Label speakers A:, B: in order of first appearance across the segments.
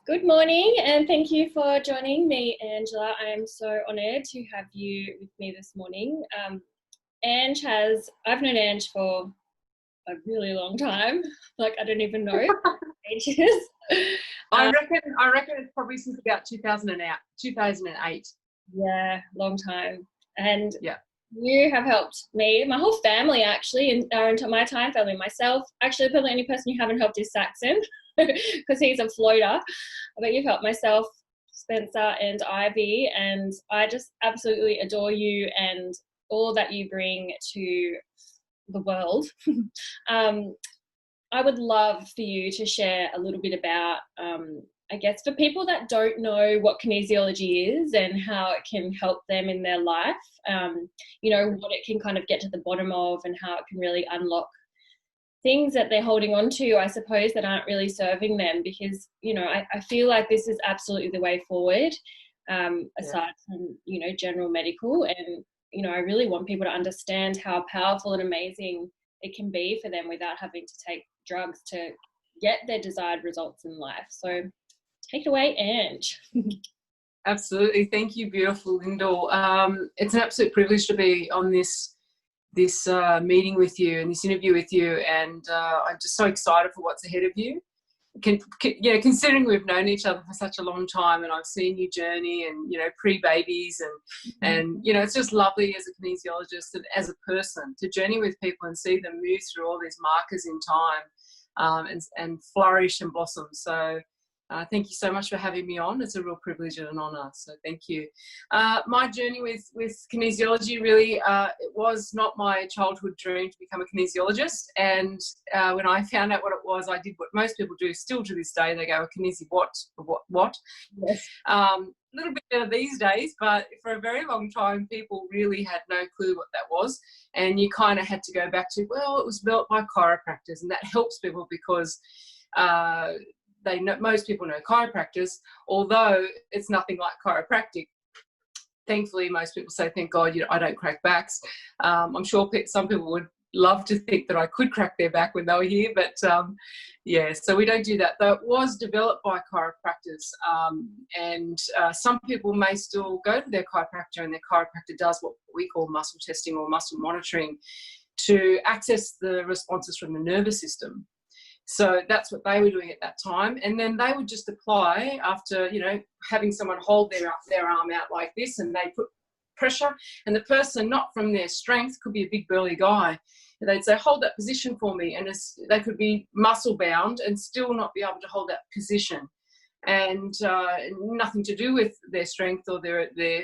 A: Good morning, and thank you for joining me, Angela. I am so honoured to have you with me this morning. I've known Ange for a really long time. Like, I don't even know ages.
B: I reckon it's probably since about 2008.
A: Yeah, long time. And
B: yeah,
A: you have helped me, my whole family actually, and our my entire family, myself. Actually, probably the only person you haven't helped is Saxon, because he's a floater. But you've helped myself, Spencer, and Ivy, and I just absolutely adore you and all that you bring to the world. I would love for you to share a little bit about, I guess, for people that don't know what kinesiology is and how it can help them in their life, what it can kind of get to the bottom of and how it can really unlock things that they're holding on to, I suppose, that aren't really serving them, because, I feel like this is absolutely the way forward, aside from, general medical. And, I really want people to understand how powerful and amazing it can be for them without having to take drugs to get their desired results in life. So take it away, Ange.
B: Absolutely. Thank you, beautiful Lyndall. It's an absolute privilege to be on this meeting with you and this interview with you, and I'm just so excited for what's ahead of you. Considering we've known each other for such a long time, and I've seen your journey, and pre-babies, and it's just lovely as a kinesiologist and as a person to journey with people and see them move through all these markers in time, and flourish and blossom. So thank you so much for having me on. It's a real privilege and an honour, so thank you. My journey with kinesiology, really, it was not my childhood dream to become a kinesiologist, and when I found out what it was, I did what most people do still to this day. They go, a kinesi what?
A: Yes.
B: A little bit better these days, but for a very long time people really had no clue what that was, and you kind of had to go back to, well, it was built by chiropractors, and that helps people because most people know chiropractors, although it's nothing like chiropractic. Thankfully, most people say, thank God, I don't crack backs. I'm sure some people would love to think that I could crack their back when they were here, but so we don't do that. Though it was developed by chiropractors, and some people may still go to their chiropractor, and their chiropractor does what we call muscle testing or muscle monitoring to access the responses from the nervous system. So that's what they were doing at that time. And then they would just apply after, having someone hold their arm out like this, and they put pressure, and the person, not from their strength, could be a big burly guy, and they'd say, hold that position for me. And they could be muscle bound and still not be able to hold that position. And nothing to do with their strength or their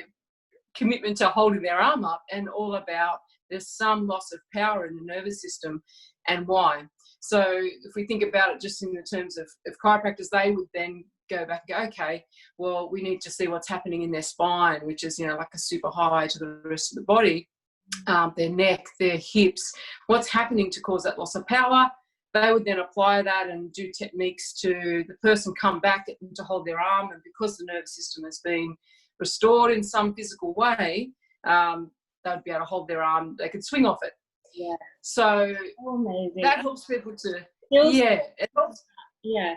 B: commitment to holding their arm up, and all about there's some loss of power in the nervous system and why. So if we think about it just in the terms of chiropractors, they would then go back and go, okay, well, we need to see what's happening in their spine, which is, like a super high to the rest of the body, their neck, their hips, what's happening to cause that loss of power. They would then apply that and do techniques to the person come back to hold their arm, and because the nervous system has been restored in some physical way, they would be able to hold their arm, they could swing off it.
A: Yeah.
B: So
A: amazing.
B: That helps people to, it helps.
A: Yeah.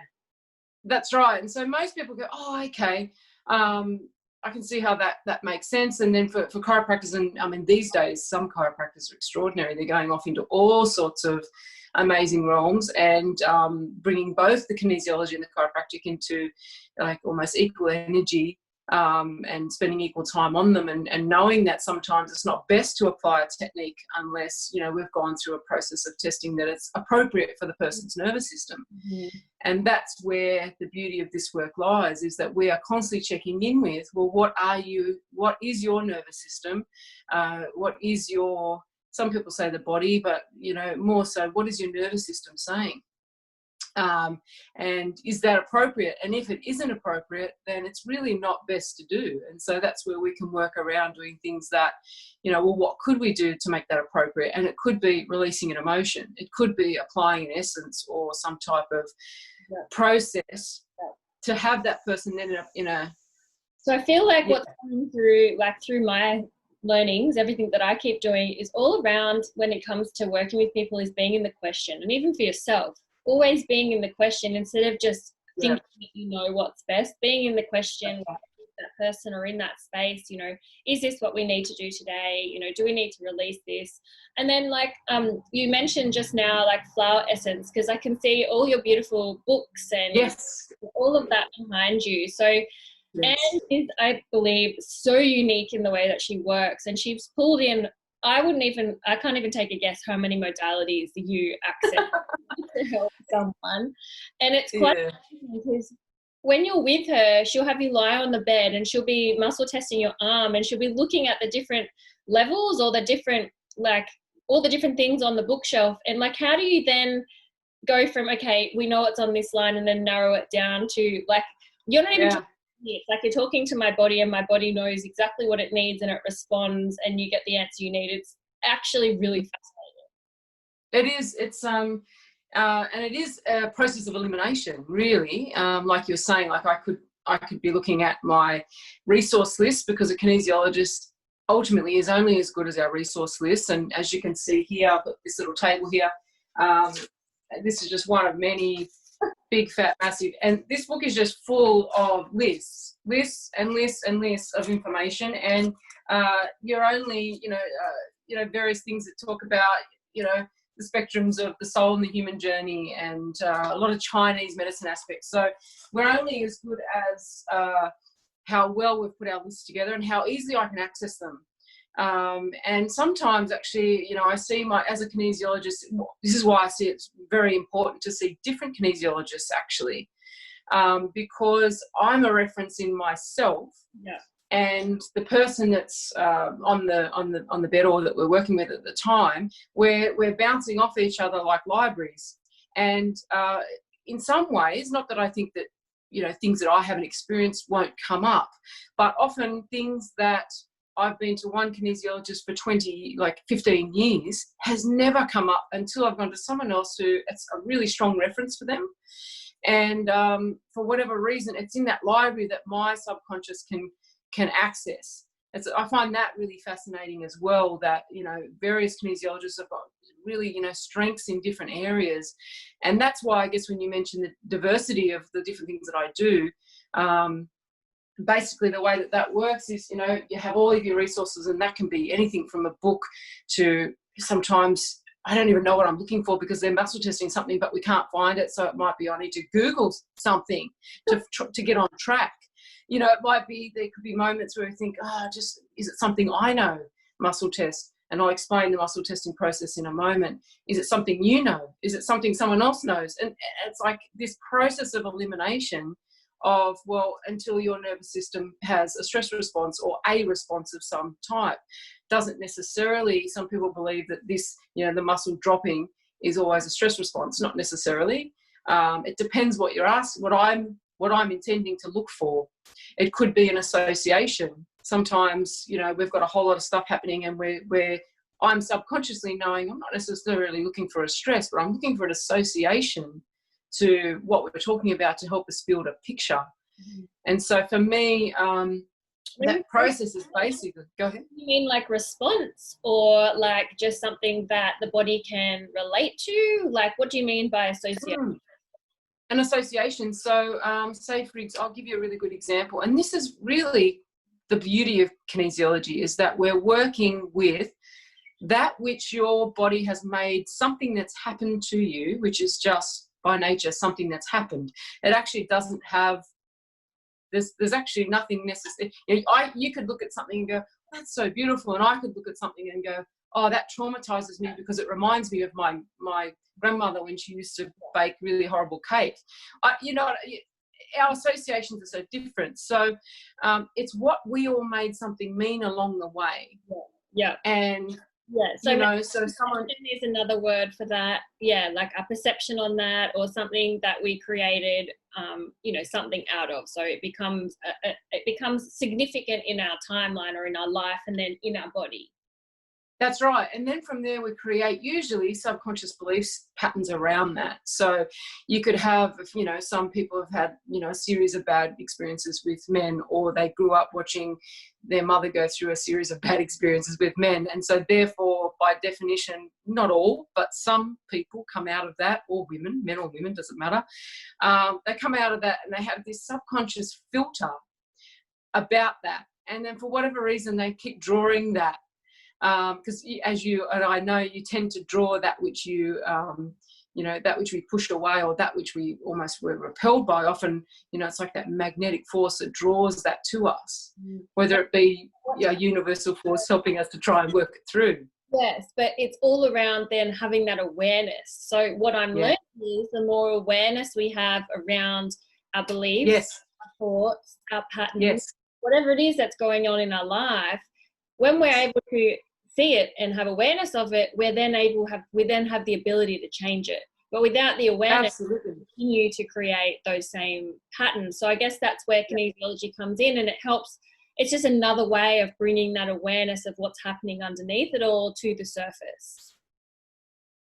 B: That's right. And so most people go, oh, okay, I can see how that makes sense. And then for chiropractors, and I mean, these days, some chiropractors are extraordinary. They're going off into all sorts of amazing realms, and bringing both the kinesiology and the chiropractic into like almost equal energy, and spending equal time on them, and knowing that sometimes it's not best to apply a technique unless, we've gone through a process of testing that it's appropriate for the person's nervous system.
A: Mm-hmm.
B: And that's where the beauty of this work lies, is that we are constantly checking in with, well, what is your nervous system? What is some people say the body, but, more so, what is your nervous system saying? And is that appropriate? And if it isn't appropriate, then it's really not best to do. And so that's where we can work around doing things that, what could we do to make that appropriate? And it could be releasing an emotion. It could be applying an essence or some type of process to have that person then in a...
A: So I feel like what's coming through my learnings, everything that I keep doing is all around, when it comes to working with people, is being in the question. And even for yourself, always being in the question, instead of just
B: Yeah.
A: thinking that you know what's best, being in the question with that person or in that space, you know, is this what we need to do today? You know, do we need to release this? And then like you mentioned just now, like flower essence, because I can see all your beautiful books and
B: Yes.
A: all of that behind you. So
B: Yes.
A: Anne is, I believe, so unique in the way that she works, and she's pulled in, I can't even take a guess how many modalities you access to help someone. And it's quite
B: Yeah.
A: amazing because when you're with her, she'll have you lie on the bed and she'll be muscle testing your arm, and she'll be looking at the different levels or the different, like, all the different things on the bookshelf. And like, how do you then go from, okay, we know it's on this line, and then narrow it down to, like, you're not even talking to me. It's like you're talking to my body, and my body knows exactly what it needs and it responds, and you get the answer you need. It's actually really fascinating.
B: It is. It's and it is a process of elimination, really. Like you're saying, like I could be looking at my resource list, because a kinesiologist ultimately is only as good as our resource list. And as you can see here, I've got this little table here. This is just one of many big, fat, massive. And this book is just full of lists and lists and lists of information. And you're only, various things that talk about, the spectrums of the soul and the human journey, and a lot of Chinese medicine aspects. So we're only as good as how well we've put our lists together and how easily I can access them. And sometimes actually, I see as a kinesiologist, this is why I see it's very important to see different kinesiologists actually, because I'm a reference in myself.
A: Yeah.
B: And the person that's on the bed, or that we're working with at the time, we're bouncing off each other like libraries. And in some ways, not that I think that things that I haven't experienced won't come up, but often things that I've been to one kinesiologist for 15 years has never come up until I've gone to someone else who it's a really strong reference for them. And for whatever reason, it's in that library that my subconscious can access. I find that really fascinating as well, that various kinesiologists have got really strengths in different areas. And that's why I guess when you mention the diversity of the different things that I do, basically the way that works is you have all of your resources, and that can be anything from a book to, sometimes I don't even know what I'm looking for because they're muscle testing something but we can't find it, so it might be I need to Google something to get on track. It might be, there could be moments where we think, is it something I know, muscle test? And I'll explain the muscle testing process in a moment. Is it something you know? Is it something someone else knows? And it's like this process of elimination of, well, until your nervous system has a stress response or a response of some type. Doesn't necessarily, some people believe that this, the muscle dropping is always a stress response. Not necessarily. It depends what you're asking, what I'm intending to look for. It could be an association. Sometimes, we've got a whole lot of stuff happening, and where I'm subconsciously knowing I'm not necessarily looking for a stress, but I'm looking for an association to what we're talking about to help us build a picture. Mm-hmm. And so for me, that process is basically, go ahead.
A: You mean like response, or like just something that the body can relate to? Like, what do you mean by association?
B: An association. So say, for example, I'll give you a really good example. And this is really the beauty of kinesiology, is that we're working with that which your body has made, something that's happened to you, which is just by nature something that's happened. It actually doesn't have, there's actually nothing necessary. You could look at something and go, that's so beautiful. And I could look at something and go, oh, that traumatizes me because it reminds me of my grandmother when she used to bake really horrible cake. Our associations are so different. So it's what we all made something mean along the way.
A: Yeah.
B: And
A: so
B: so someone
A: is another word for that. Yeah, like a perception on that, or something that we created something out of. So it becomes significant in our timeline or in our life, and then in our body.
B: That's right. And then from there we create usually subconscious beliefs patterns around that. So you could have, some people have had, a series of bad experiences with men, or they grew up watching their mother go through a series of bad experiences with men. And so therefore by definition, not all, but some people come out of that, or women, men or women, doesn't matter. They come out of that and they have this subconscious filter about that. And then for whatever reason, they keep drawing that. Because as you and I know, you tend to draw that which you, that which we push away, or that which we almost were repelled by. Often, it's like that magnetic force that draws that to us, whether it be a universal force helping us to try and work it through.
A: Yes, but it's all around then having that awareness. So what I'm learning is the more awareness we have around our beliefs, our thoughts, our patterns, whatever it is that's going on in our life, when we're able to see it and have awareness of it, we then have the ability to change it. But without the awareness, we continue to create those same patterns. So I guess that's where kinesiology comes in, and it helps. It's just another way of bringing that awareness of what's happening underneath it all to the surface.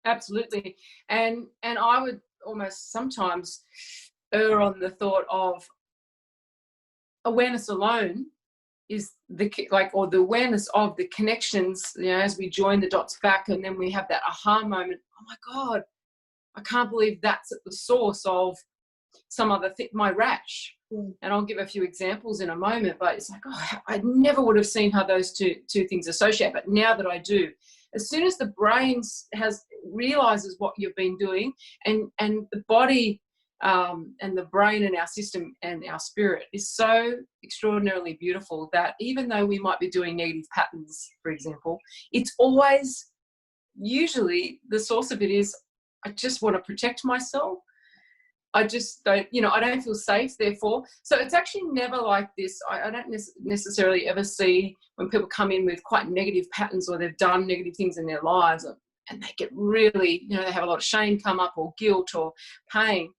B: Absolutely. And I would almost sometimes err on the thought of awareness alone is the awareness of the connections, as we join the dots back, and then we have that aha moment. Oh my God, I can't believe that's at the source of some other thing, my rash. And I'll give a few examples in a moment, but it's like, I never would have seen how those two things associate. But now that I do, as soon as the brain realizes what you've been doing, and the body and the brain and our system and our spirit is so extraordinarily beautiful that even though we might be doing negative patterns, for example, it's always, usually the source of it is, I just want to protect myself. I just don't, I don't feel safe, therefore. So it's actually never like this. I don't necessarily ever see when people come in with quite negative patterns, or they've done negative things in their lives, and they get really, they have a lot of shame come up, or guilt, or pain.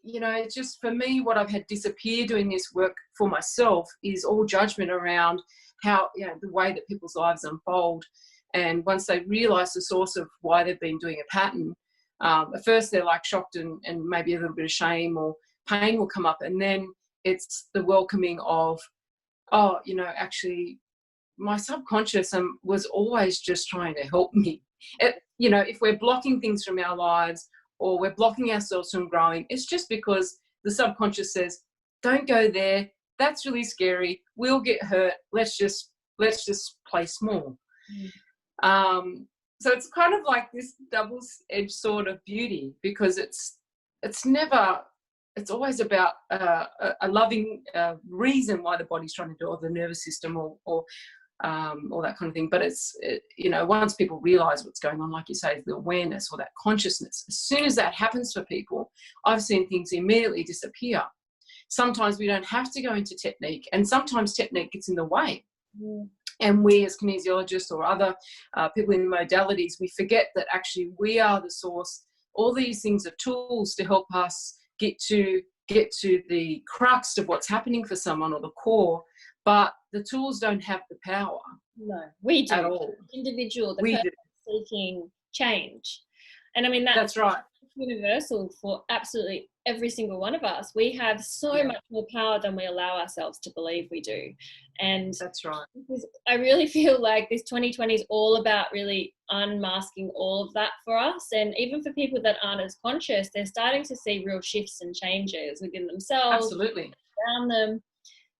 B: It's just, for me, what I've had disappear doing this work for myself is all judgment around how, the way that people's lives unfold. And once they realise the source of why they've been doing a pattern, at first they're like shocked and maybe a little bit of shame or pain will come up, and then it's the welcoming of, actually my subconscious was always just trying to help me. If we're blocking things from our lives, or we're blocking ourselves from growing, it's just because the subconscious says, don't go there, that's really scary, we'll get hurt, let's just play small. So it's kind of like this double-edged sword of beauty, because it's always about a loving reason why the body's trying to do it, or the nervous system, or that kind of thing. But once people realize what's going on, like you say, the awareness or that consciousness, as soon as that happens for people, I've seen things immediately disappear. Sometimes we don't have to go into technique, and sometimes technique gets in the way. And we as kinesiologists, or other people in modalities, we forget that actually we are the source. All these things are tools to help us get to the crux of what's happening for someone, or the core, but the tools don't have the power.
A: No, we do.
B: At all.
A: Individual, the person seeking change. And I mean, that's right. Universal for absolutely every single one of us. We have so much more power than we allow ourselves to believe we do. And
B: that's right.
A: I really feel like this 2020 is all about really unmasking all of that for us. And even for people that aren't as conscious, they're starting to see real shifts and changes within themselves,
B: absolutely,
A: around them.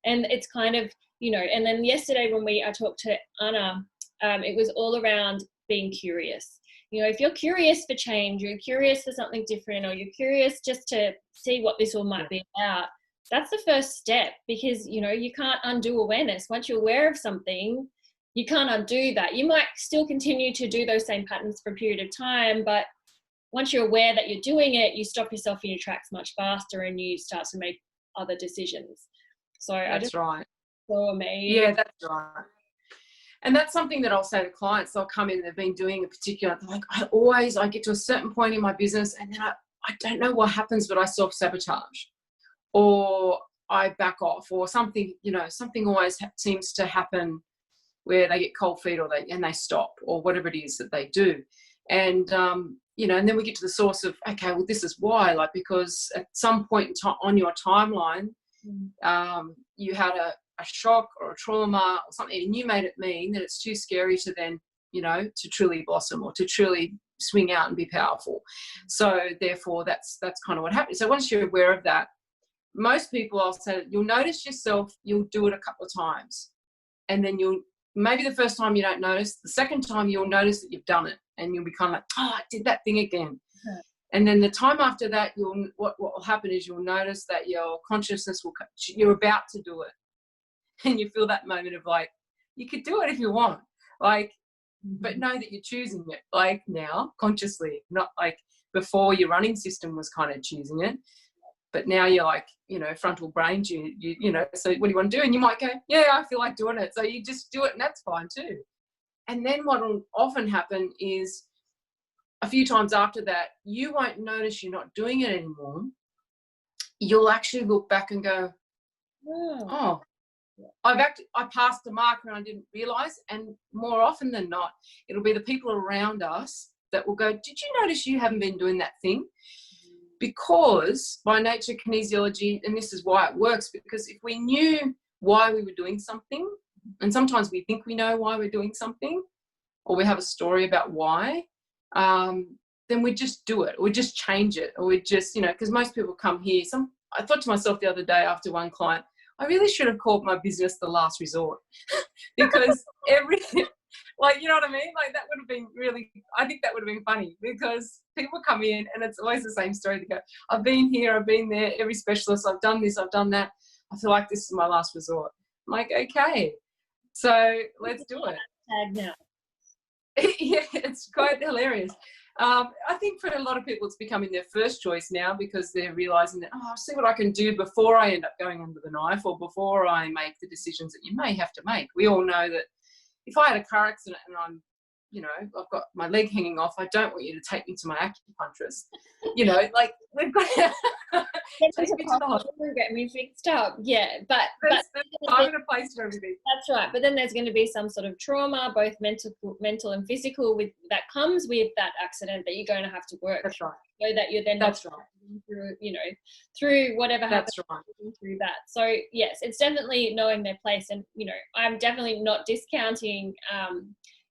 A: And it's kind of, and then yesterday when I talked to Anna, it was all around being curious. If you're curious for change, you're curious for something different, or you're curious just to see what this all might be about, that's the first step, because, you can't undo awareness. Once you're aware of something, you can't undo that. You might still continue to do those same patterns for a period of time, but once you're aware that you're doing it, you stop yourself in your tracks much faster, and you start to make other decisions. So
B: that's right.
A: So amazing.
B: Yeah, that's right. And that's something that I'll say to clients. They'll come in, they've been doing a particular, like, I get to a certain point in my business, and then I don't know what happens, but I self-sabotage, or I back off, or something, something always seems to happen where they get cold feet, or they stop, or whatever it is that they do. And, and then we get to the source of, okay, well, this is why, like, because at some point in time on your timeline, you had a shock or a trauma or something, and you made it mean that it's too scary to then you know, to truly blossom or to truly swing out and be powerful. So therefore that's kind of what happens. So once you're aware of that, most people, I'll say, you'll notice yourself, you'll do it a couple of times, and then maybe the first time you don't notice, the second time you'll notice that you've done it, and you'll be kind of like, oh, I did that thing again. Okay. And then the time after that, what will happen is you'll notice that your consciousness you're about to do it, and you feel that moment of like, you could do it if you want, like, but know that you're choosing it, like now consciously, not like before your running system was kind of choosing it. But now you're like, you know, frontal brain, you know, so what do you want to do? And you might go, yeah, I feel like doing it. So you just do it, and that's fine too. And then what will often happen is a few times after that, you won't notice you're not doing it anymore. You'll actually look back and go, oh, I passed the marker and I didn't realise. And more often than not, it'll be the people around us that will go, did you notice you haven't been doing that thing? Because by nature, kinesiology, and this is why it works, because if we knew why we were doing something, and sometimes we think we know why we're doing something, or we have a story about why, then we just do it, or we just change it, or we just, you know, because most people come here. I thought to myself the other day after one client, I really should have called my business The Last Resort because like, you know what I mean? Like that would have been really, I think that would have been funny because people come in and it's always the same story. They go, I've been here, I've been there, every specialist, I've done this, I've done that. I feel like this is my last resort. I'm like, okay, so let's do it.
A: Now.
B: Yeah, it's quite hilarious. I think for a lot of people, it's becoming their first choice now because they're realising that, oh, I'll see what I can do before I end up going under the knife or before I make the decisions that you may have to make. We all know that if I had a car accident and I'm, you know, I've got my leg hanging off, I don't want you to take me to my acupuncturist. You know, like we've got to
A: take me to the hospital, get me fixed up. Yeah, but
B: there's time and a place for everything.
A: That's right. But then there's going to be some sort of trauma, both mental and physical, that comes with that accident that you're going to have to work.
B: That's right.
A: So that you're then through, you know, through whatever happens through that. So yes, it's definitely knowing their place, and you know, I'm definitely not discounting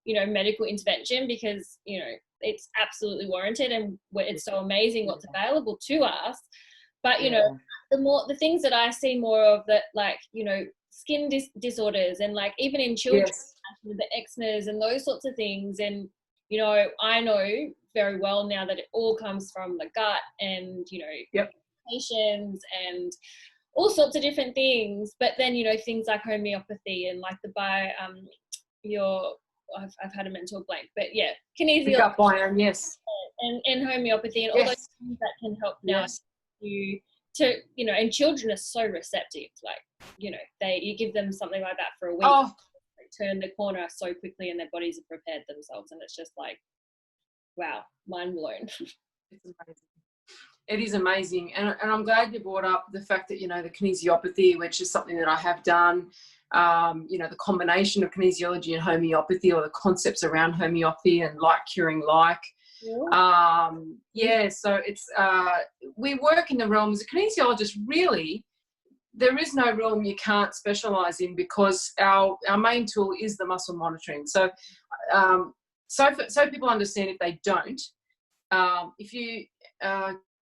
A: you know, medical intervention because, you know, it's absolutely warranted and it's so amazing what's available to us. But, you know, the things that I see more of that, like, you know, skin disorders and like even in children, the eczema and those sorts of things. And, you know, I know very well now that it all comes from the gut and, you know, patients and all sorts of different things. But then, you know, things like homeopathy and like I've had a mental blank, but yeah, kinesiology,
B: gut biome, yes,
A: and homeopathy and all those things that can help now you to, you know, and children are so receptive. Like, you know, you give them something like that for a week, they turn the corner so quickly, and their bodies have prepared themselves, and it's just like, wow, mind blown.
B: It's amazing. It is amazing, and I'm glad you brought up the fact that, you know, the kinesiopathy, which is something that I have done. You know, the combination of kinesiology and homeopathy, or the concepts around homeopathy and like curing like. So it's we work in the realms. A kinesiologist, really, there is no realm you can't specialise in because our main tool is the muscle monitoring. So so people understand if they don't,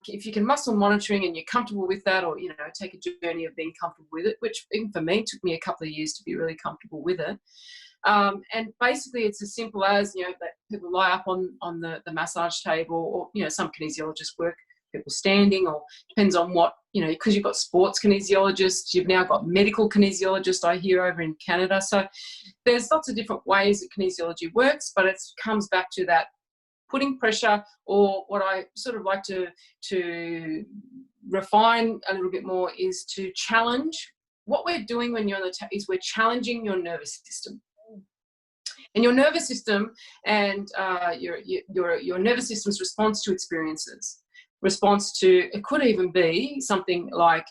B: if you can muscle monitoring and you're comfortable with that, or, you know, take a journey of being comfortable with it, which even for me took me a couple of years to be really comfortable with it. And basically it's as simple as, you know, that people lie up on the massage table, or, you know, some kinesiologists work people standing, or depends on what, you know, because you've got sports kinesiologists, you've now got medical kinesiologists, I hear, over in Canada. So there's lots of different ways that kinesiology works, but it comes back to that putting pressure, or what I sort of like to refine a little bit more is to challenge. What we're doing when you're on the is we're challenging your nervous system. And your nervous system and your nervous system's response to experiences, it could even be something like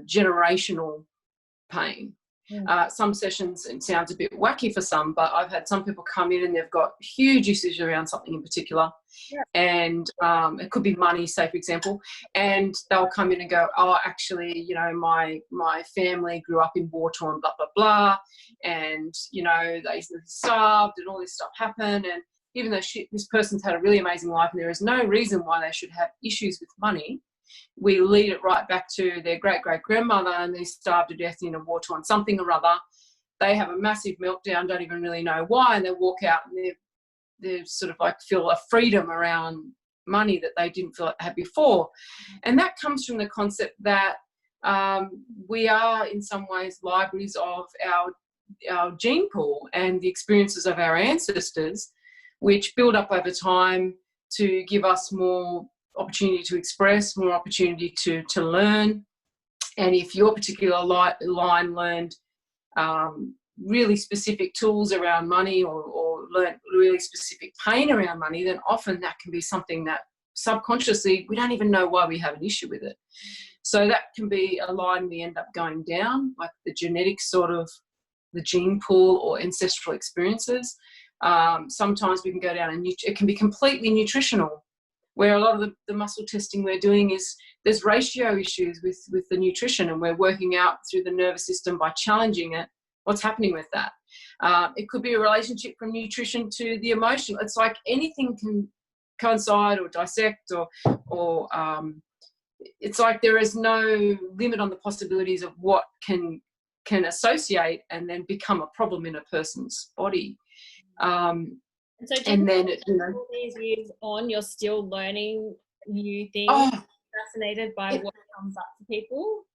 B: generational pain. Some sessions, it sounds a bit wacky for some, but I've had some people come in and they've got huge issues around something in particular. Yeah. And it could be money, say, for example, and they'll come in and go, oh, actually, you know, my family grew up in war-torn blah, blah, blah, and, you know, they starved and all this stuff happened, and even though this person's had a really amazing life and there is no reason why they should have issues with money, we lead it right back to their great-great-grandmother and they starved to death in a war-torn something or other. They have a massive meltdown, don't even really know why, and they walk out and they sort of like feel a freedom around money that they didn't feel like they had before. And that comes from the concept that we are in some ways libraries of our gene pool and the experiences of our ancestors, which build up over time to give us more opportunity to express, more opportunity to learn. And if your particular line learned really specific tools around money or learned really specific pain around money, then often that can be something that subconsciously we don't even know why we have an issue with it. So that can be a line we end up going down, like the genetic sort of the gene pool or ancestral experiences. Sometimes we can go down and it can be completely nutritional, where a lot of the muscle testing we're doing is there's ratio issues with the nutrition, and we're working out through the nervous system by challenging it what's happening with that. It could be a relationship from nutrition to the emotion. It's like anything can coincide or dissect or it's like there is no limit on the possibilities of what can associate and then become a problem in a person's body.
A: And so and then, you know, all these years on, you're still learning new things, fascinated by what comes up for people?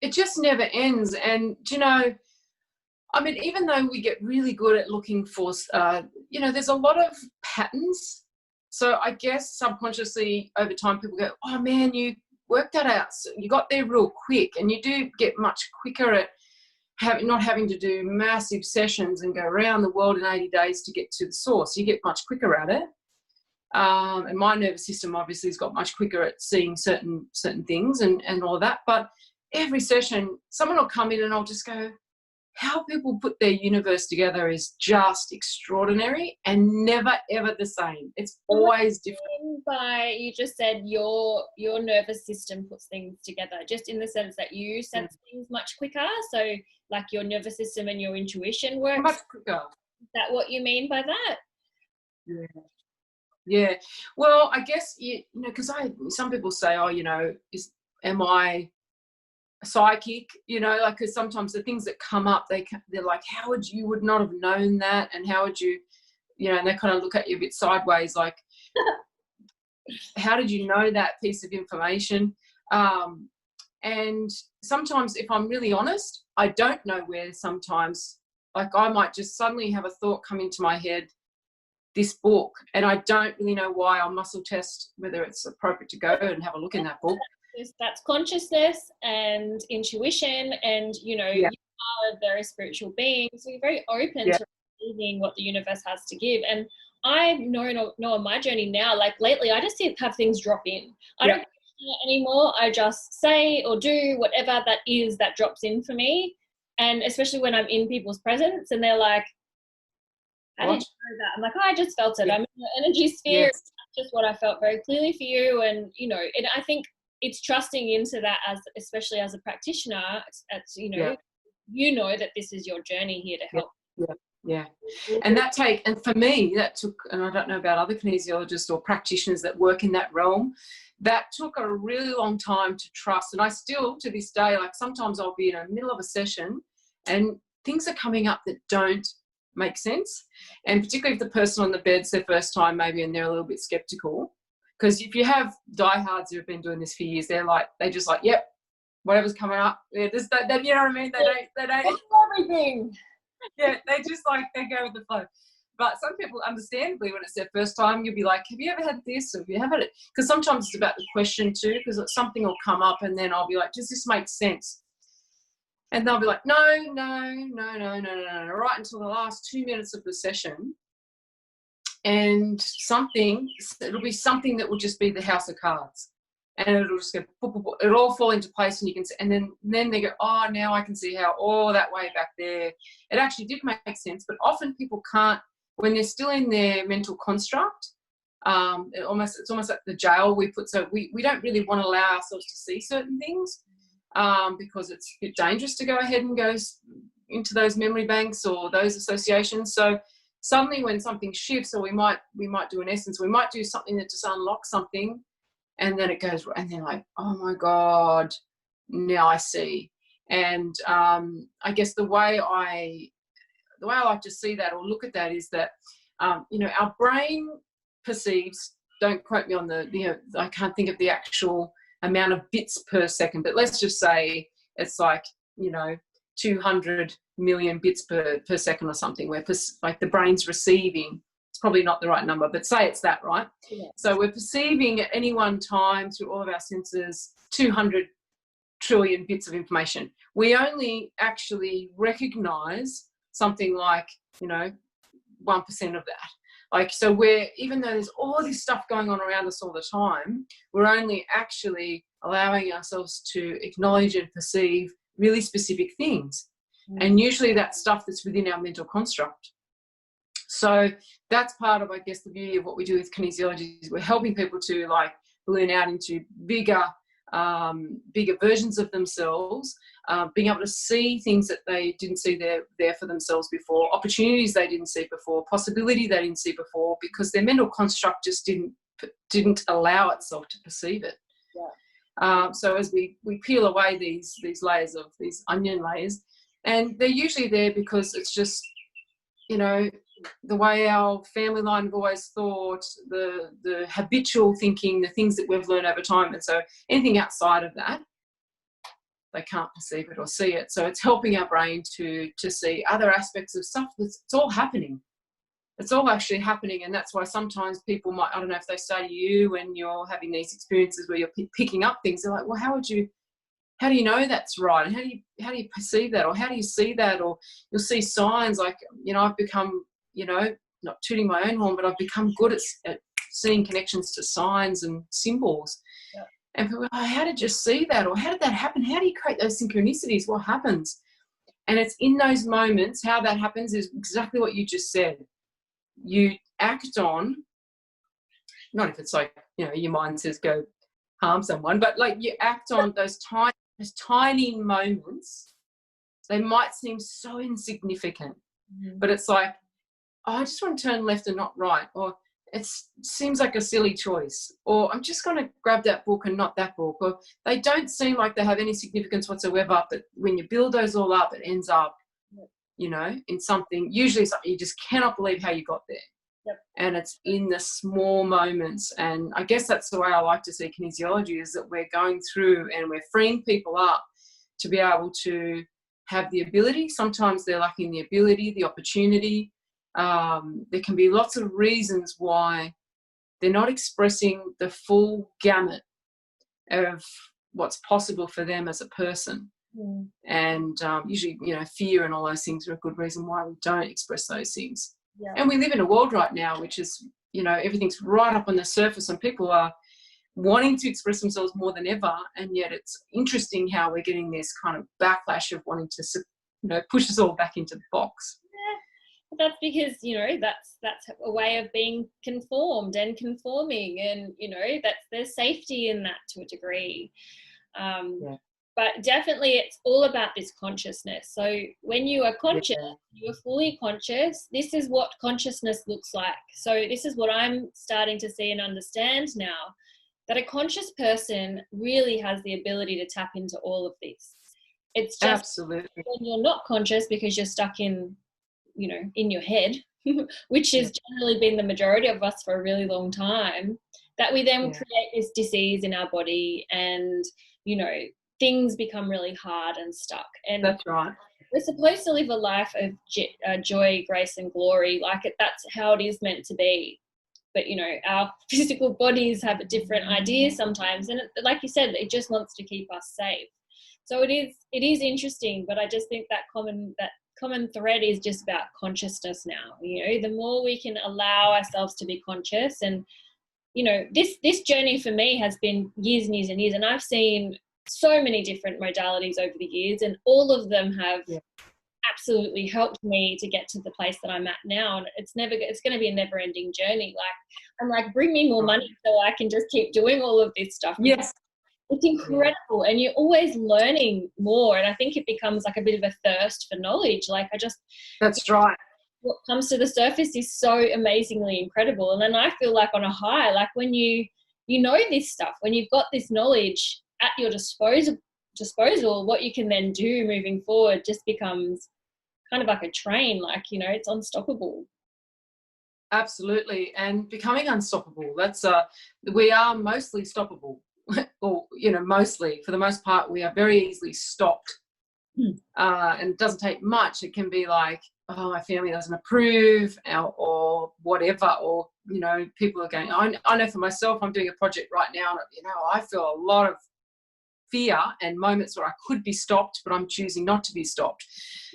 B: It just never ends. And, you know, I mean, even though we get really good at looking for, you know, there's a lot of patterns. So I guess subconsciously over time people go, oh, man, you worked that out. So you got there real quick, and you do get much quicker at not having to do massive sessions and go around the world in 80 days to get to the source. You get much quicker at it. And my nervous system obviously has got much quicker at seeing certain things and all that. But every session, someone will come in and I'll just go, how people put their universe together is just extraordinary and never, ever the same. It's always different.
A: You just said your nervous system puts things together, just in the sense that you sense things much quicker. So like your nervous system and your intuition works
B: much quicker.
A: Is that what you mean by that?
B: Yeah. Well, I guess, you know, because some people say, oh, you know, am I psychic? You know, like, because sometimes the things that come up, they're like, how you would not have known that, and how would you, you know, and they kind of look at you a bit sideways, like, how did you know that piece of information? And sometimes, if I'm really honest, I don't know where. Sometimes, like, I might just suddenly have a thought come into my head, this book, and I don't really know why. I'll muscle test whether it's appropriate to go and have a look in that book.
A: That's consciousness and intuition, and, you know, you are a very spiritual being, so you're very open to receiving what the universe has to give. And I know on my journey now, like lately, I just have things drop in. I don't question it anymore. I just say or do whatever that is that drops in for me. And especially when I'm in people's presence and they're like, how did you know that? I'm like, oh, I just felt it. I'm in the energy sphere. It's just what I felt very clearly for you. And, you know, and I think it's trusting into that, especially as a practitioner, you know, you know that this is your journey here to help.
B: Yeah. And and for me, that took, and I don't know about other kinesiologists or practitioners that work in that realm, that took a really long time to trust. And I still, to this day, like, sometimes I'll be in the middle of a session and things are coming up that don't make sense. And particularly if the person on the bed's their first time maybe and they're a little bit skeptical. Because if you have diehards who have been doing this for years, they just like, yep, whatever's coming up. Yeah, you know what I mean? They don't
A: everything.
B: Yeah, they just like, they go with the flow. But some people, understandably, when it's their first time, you'll be like, have you ever had this? Or have you ever had it? Because sometimes it's about the question too, because something will come up and then I'll be like, does this make sense? And they'll be like, no, right until the last 2 minutes of the session. And it'll be something that will just be the house of cards. and it'll just go, boop, boop, boop. It'll all fall into place, and you can see, and then they go, oh, now I can see how, oh, that way back there, it actually did make sense. But often people can't, when they're still in their mental construct, it's almost like the jail we put. So we don't really want to allow ourselves to see certain things, because it's a bit dangerous to go ahead and go into those memory banks or those associations. So suddenly when something shifts, or we might do, in essence, we might do something that just unlocks something, and then it goes, and they're like, oh my God, now I see. And I guess the way I like to see that or look at that is that, our brain perceives, don't quote me on I can't think of the actual amount of bits per second, but let's just say it's like, 200 million bits per second or something, where like the brain's receiving, it's probably not the right number, but say it's that, right? Yeah. So we're perceiving at any one time through all of our senses 200 trillion bits of information. We only actually recognize something like, 1% of that. Like, so even though there's all this stuff going on around us all the time, we're only actually allowing ourselves to acknowledge and perceive really specific things. And usually that's stuff that's within our mental construct. So that's part of, I guess, the beauty of what we do with kinesiology is we're helping people to like balloon out into bigger versions of themselves, being able to see things that they didn't see there for themselves before, opportunities they didn't see before, possibility they didn't see before, because their mental construct just didn't allow itself to perceive it. Yeah. So as we peel away these layers of these onion layers, and they're usually there because it's just, the way our family line have always thought, the habitual thinking, the things that we've learned over time. And so anything outside of that, they can't perceive it or see it. So it's helping our brain to see other aspects of stuff. It's all happening. It's all actually happening. And that's why sometimes people might, I don't know if they say to you when you're having these experiences where you're picking up things, they're like, well, how do you know that's right? And how do you perceive that? Or how do you see that? Or you'll see signs like, I've become, not tooting my own horn, but I've become good at seeing connections to signs and symbols. Yeah. And people go, oh, how did you see that? Or how did that happen? How do you create those synchronicities? What happens? And it's in those moments, how that happens is exactly what you just said. You act on, not if it's like, your mind says go harm someone, but like you act on those tiny moments. They might seem so insignificant, but it's like, oh, I just want to turn left and not right, or it seems like a silly choice, or I'm just going to grab that book and not that book, or they don't seem like they have any significance whatsoever, but when you build those all up, it ends up, in something, usually something you just cannot believe how you got there. Yep. And it's in the small moments. And I guess that's the way I like to see kinesiology, is that we're going through and we're freeing people up to be able to have the ability. Sometimes they're lacking the ability, the opportunity. There can be lots of reasons why they're not expressing the full gamut of what's possible for them as a person. Mm. And usually, fear and all those things are a good reason why we don't express those things. Yeah. And we live in a world right now which is, everything's right up on the surface and people are wanting to express themselves more than ever, and yet it's interesting how we're getting this kind of backlash of wanting to, push us all back into the box.
A: That's because, that's a way of being conformed and conforming, and, there's safety in that to a degree. Yeah. But definitely it's all about this consciousness. So when you are conscious, you are fully conscious, this is what consciousness looks like. So this is what I'm starting to see and understand now, that a conscious person really has the ability to tap into all of this. It's just
B: absolutely
A: when you're not conscious because you're stuck in your head, which has generally been the majority of us for a really long time, that we then create this disease in our body, and, things become really hard and stuck. And
B: that's right.
A: We're supposed to live a life of joy, grace and glory. That's how it is meant to be. But, our physical bodies have a different idea sometimes. And like you said, it just wants to keep us safe. So it is interesting, but I just think that common thread is just about consciousness now. The more we can allow ourselves to be conscious, and you know, this journey for me has been years and years and years, and I've seen so many different modalities over the years, and all of them have absolutely helped me to get to the place that I'm at now. And it's going to be a never ending journey. Like, I'm like, bring me more money so I can just keep doing all of this stuff.
B: Yes.
A: It's incredible. And you're always learning more. And I think it becomes like a bit of a thirst for knowledge. Like,
B: That's right.
A: What comes to the surface is so amazingly incredible. And then I feel like on a high, like when you know this stuff, when you've got this knowledge at your disposal, what you can then do moving forward just becomes kind of like a train. Like, you know, it's unstoppable.
B: Absolutely. And becoming unstoppable, that's we are mostly stoppable. Or, you know, mostly, for the most part, we are very easily stopped. And it doesn't take much. It can be like, oh, my family doesn't approve, or whatever, or, you know, people are going, I know for myself, I'm doing a project right now, and, you know, I feel a lot of fear and moments where I could be stopped, but I'm choosing not to be stopped.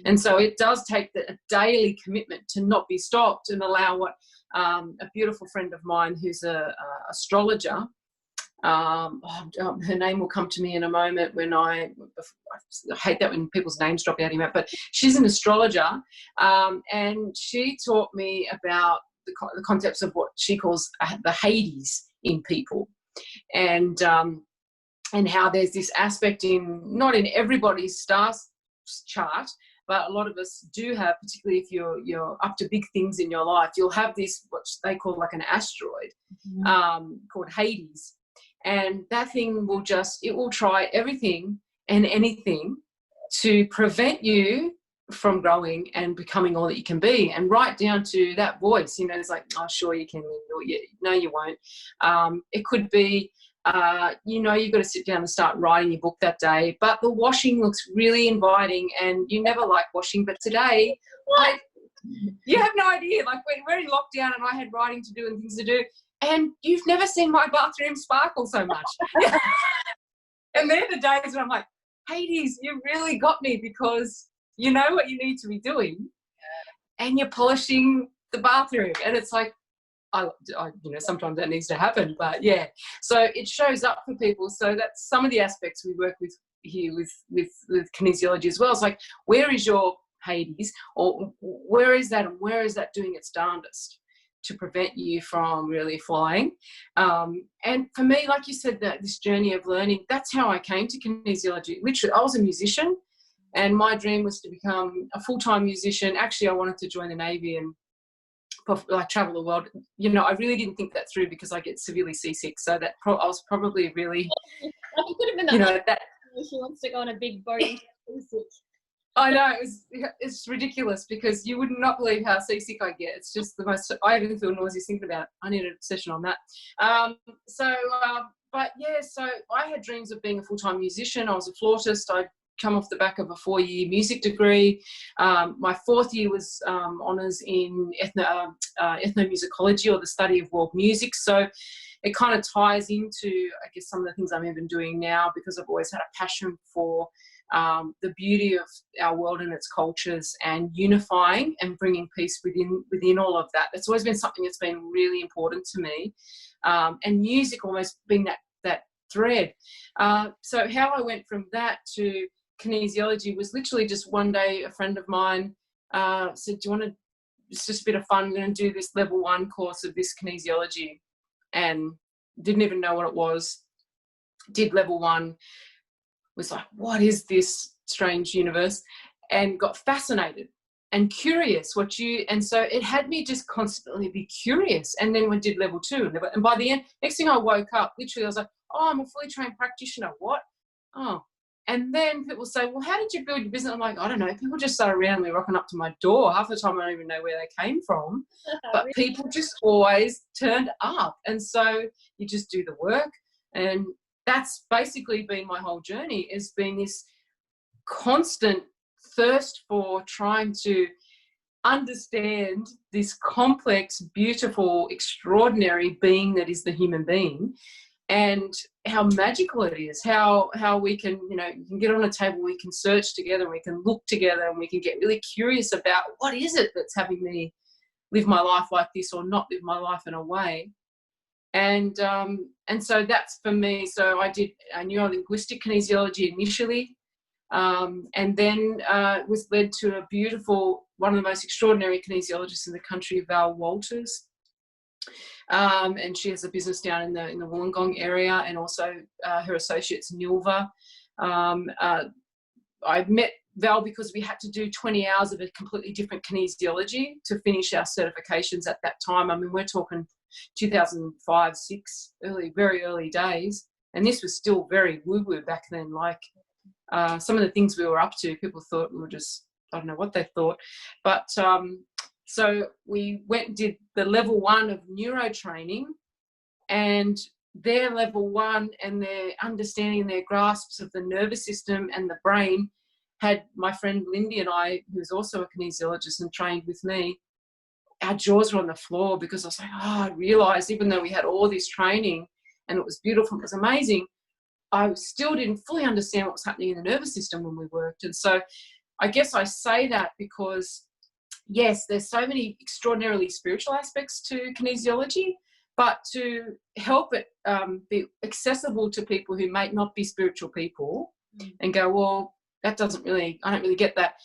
B: And so it does take a daily commitment to not be stopped and allow what a beautiful friend of mine who's a astrologer, her name will come to me in a moment when I hate that when people's names drop out of my mouth, but she's an astrologer, and she taught me about the concepts of what she calls the Hades in people, and how there's this aspect not in everybody's star chart, but a lot of us do have, particularly if you're up to big things in your life, you'll have this, what they call like an asteroid, called Hades. And that thing will try everything and anything to prevent you from growing and becoming all that you can be, and right down to that voice, you know, it's like, oh, sure you can, no, you won't. It could be, you know, you've got to sit down and start writing your book that day, but the washing looks really inviting and you never like washing, but today, you have no idea, like we're in lockdown and I had writing to do and things to do, and you've never seen my bathroom sparkle so much. And they're the days when I'm like, Hades, you really got me, because you know what you need to be doing and you're polishing the bathroom. And it's like, I you know, sometimes that needs to happen, but yeah. So it shows up for people. So that's some of the aspects we work with here with kinesiology as well. It's like, where is your Hades, or where is that, and where is that doing its darndest to prevent you from really flying? And for me, like you said, that this journey of learning, that's how I came to kinesiology. Literally, I was a musician, and my dream was to become a full-time musician. Actually, I wanted to join the Navy and like travel the world. You know, I really didn't think that through because I get severely seasick. So that I was probably really,
A: Like, it could have been
B: you know, that
A: she wants to go on a big boat.
B: I know, it's ridiculous, because you would not believe how seasick I get. It's just the most, I even feel nauseous thinking about it. I need a session on that. But yeah, so I had dreams of being a full-time musician. I was a flautist. I'd come off the back of a 4-year music degree. My 4th year was honours in ethnomusicology, or the study of world music. So it kind of ties into, I guess, some of the things I'm even doing now, because I've always had a passion for the beauty of our world and its cultures, and unifying and bringing peace within all of that. That's always been something that's been really important to me, and music almost being that thread. So how I went from that to kinesiology was literally just one day a friend of mine said, do you want to, it's just a bit of fun, I'm going to do this level 1 course of this kinesiology, and didn't even know what it was. Did level 1, was like, what is this strange universe? And got fascinated and curious and so it had me just constantly be curious. And then we did level 2, and by the end, next thing I woke up, literally I was like, oh, I'm a fully trained practitioner. What? Oh. And then people say, well, how did you build your business? I'm like, I don't know. People just started randomly rocking up to my door. Half the time I don't even know where they came from. But people just always turned up. And so you just do the work. And that's basically been my whole journey, has been this constant thirst for trying to understand this complex, beautiful, extraordinary being that is the human being, and how magical it is, how we can, you know, you can get on a table, we can search together, and we can look together, and we can get really curious about what is it that's having me live my life like this, or not live my life in a way. And so that's for me. So I did neurolinguistic kinesiology initially, and then was led to a beautiful, one of the most extraordinary kinesiologists in the country, Val Walters. And she has a business down in the Wollongong area, and also her associates Nilva. I met Val because we had to do 20 hours of a completely different kinesiology to finish our certifications at that time. I mean, we're talking 2005, 6, very early days. And this was still very woo-woo back then. Like some of the things we were up to, people thought we were just, I don't know what they thought. But so we went and did the level 1 of neuro training, and their level 1 and their understanding and their grasps of the nervous system and the brain had my friend Lindy and I, who's also a kinesiologist and trained with me, our jaws were on the floor, because I was like, I realised even though we had all this training and it was beautiful, it was amazing, I still didn't fully understand what was happening in the nervous system when we worked. And so I guess I say that because, yes, there's so many extraordinarily spiritual aspects to kinesiology, but to help it be accessible to people who may not be spiritual people and go, well, I don't really get that.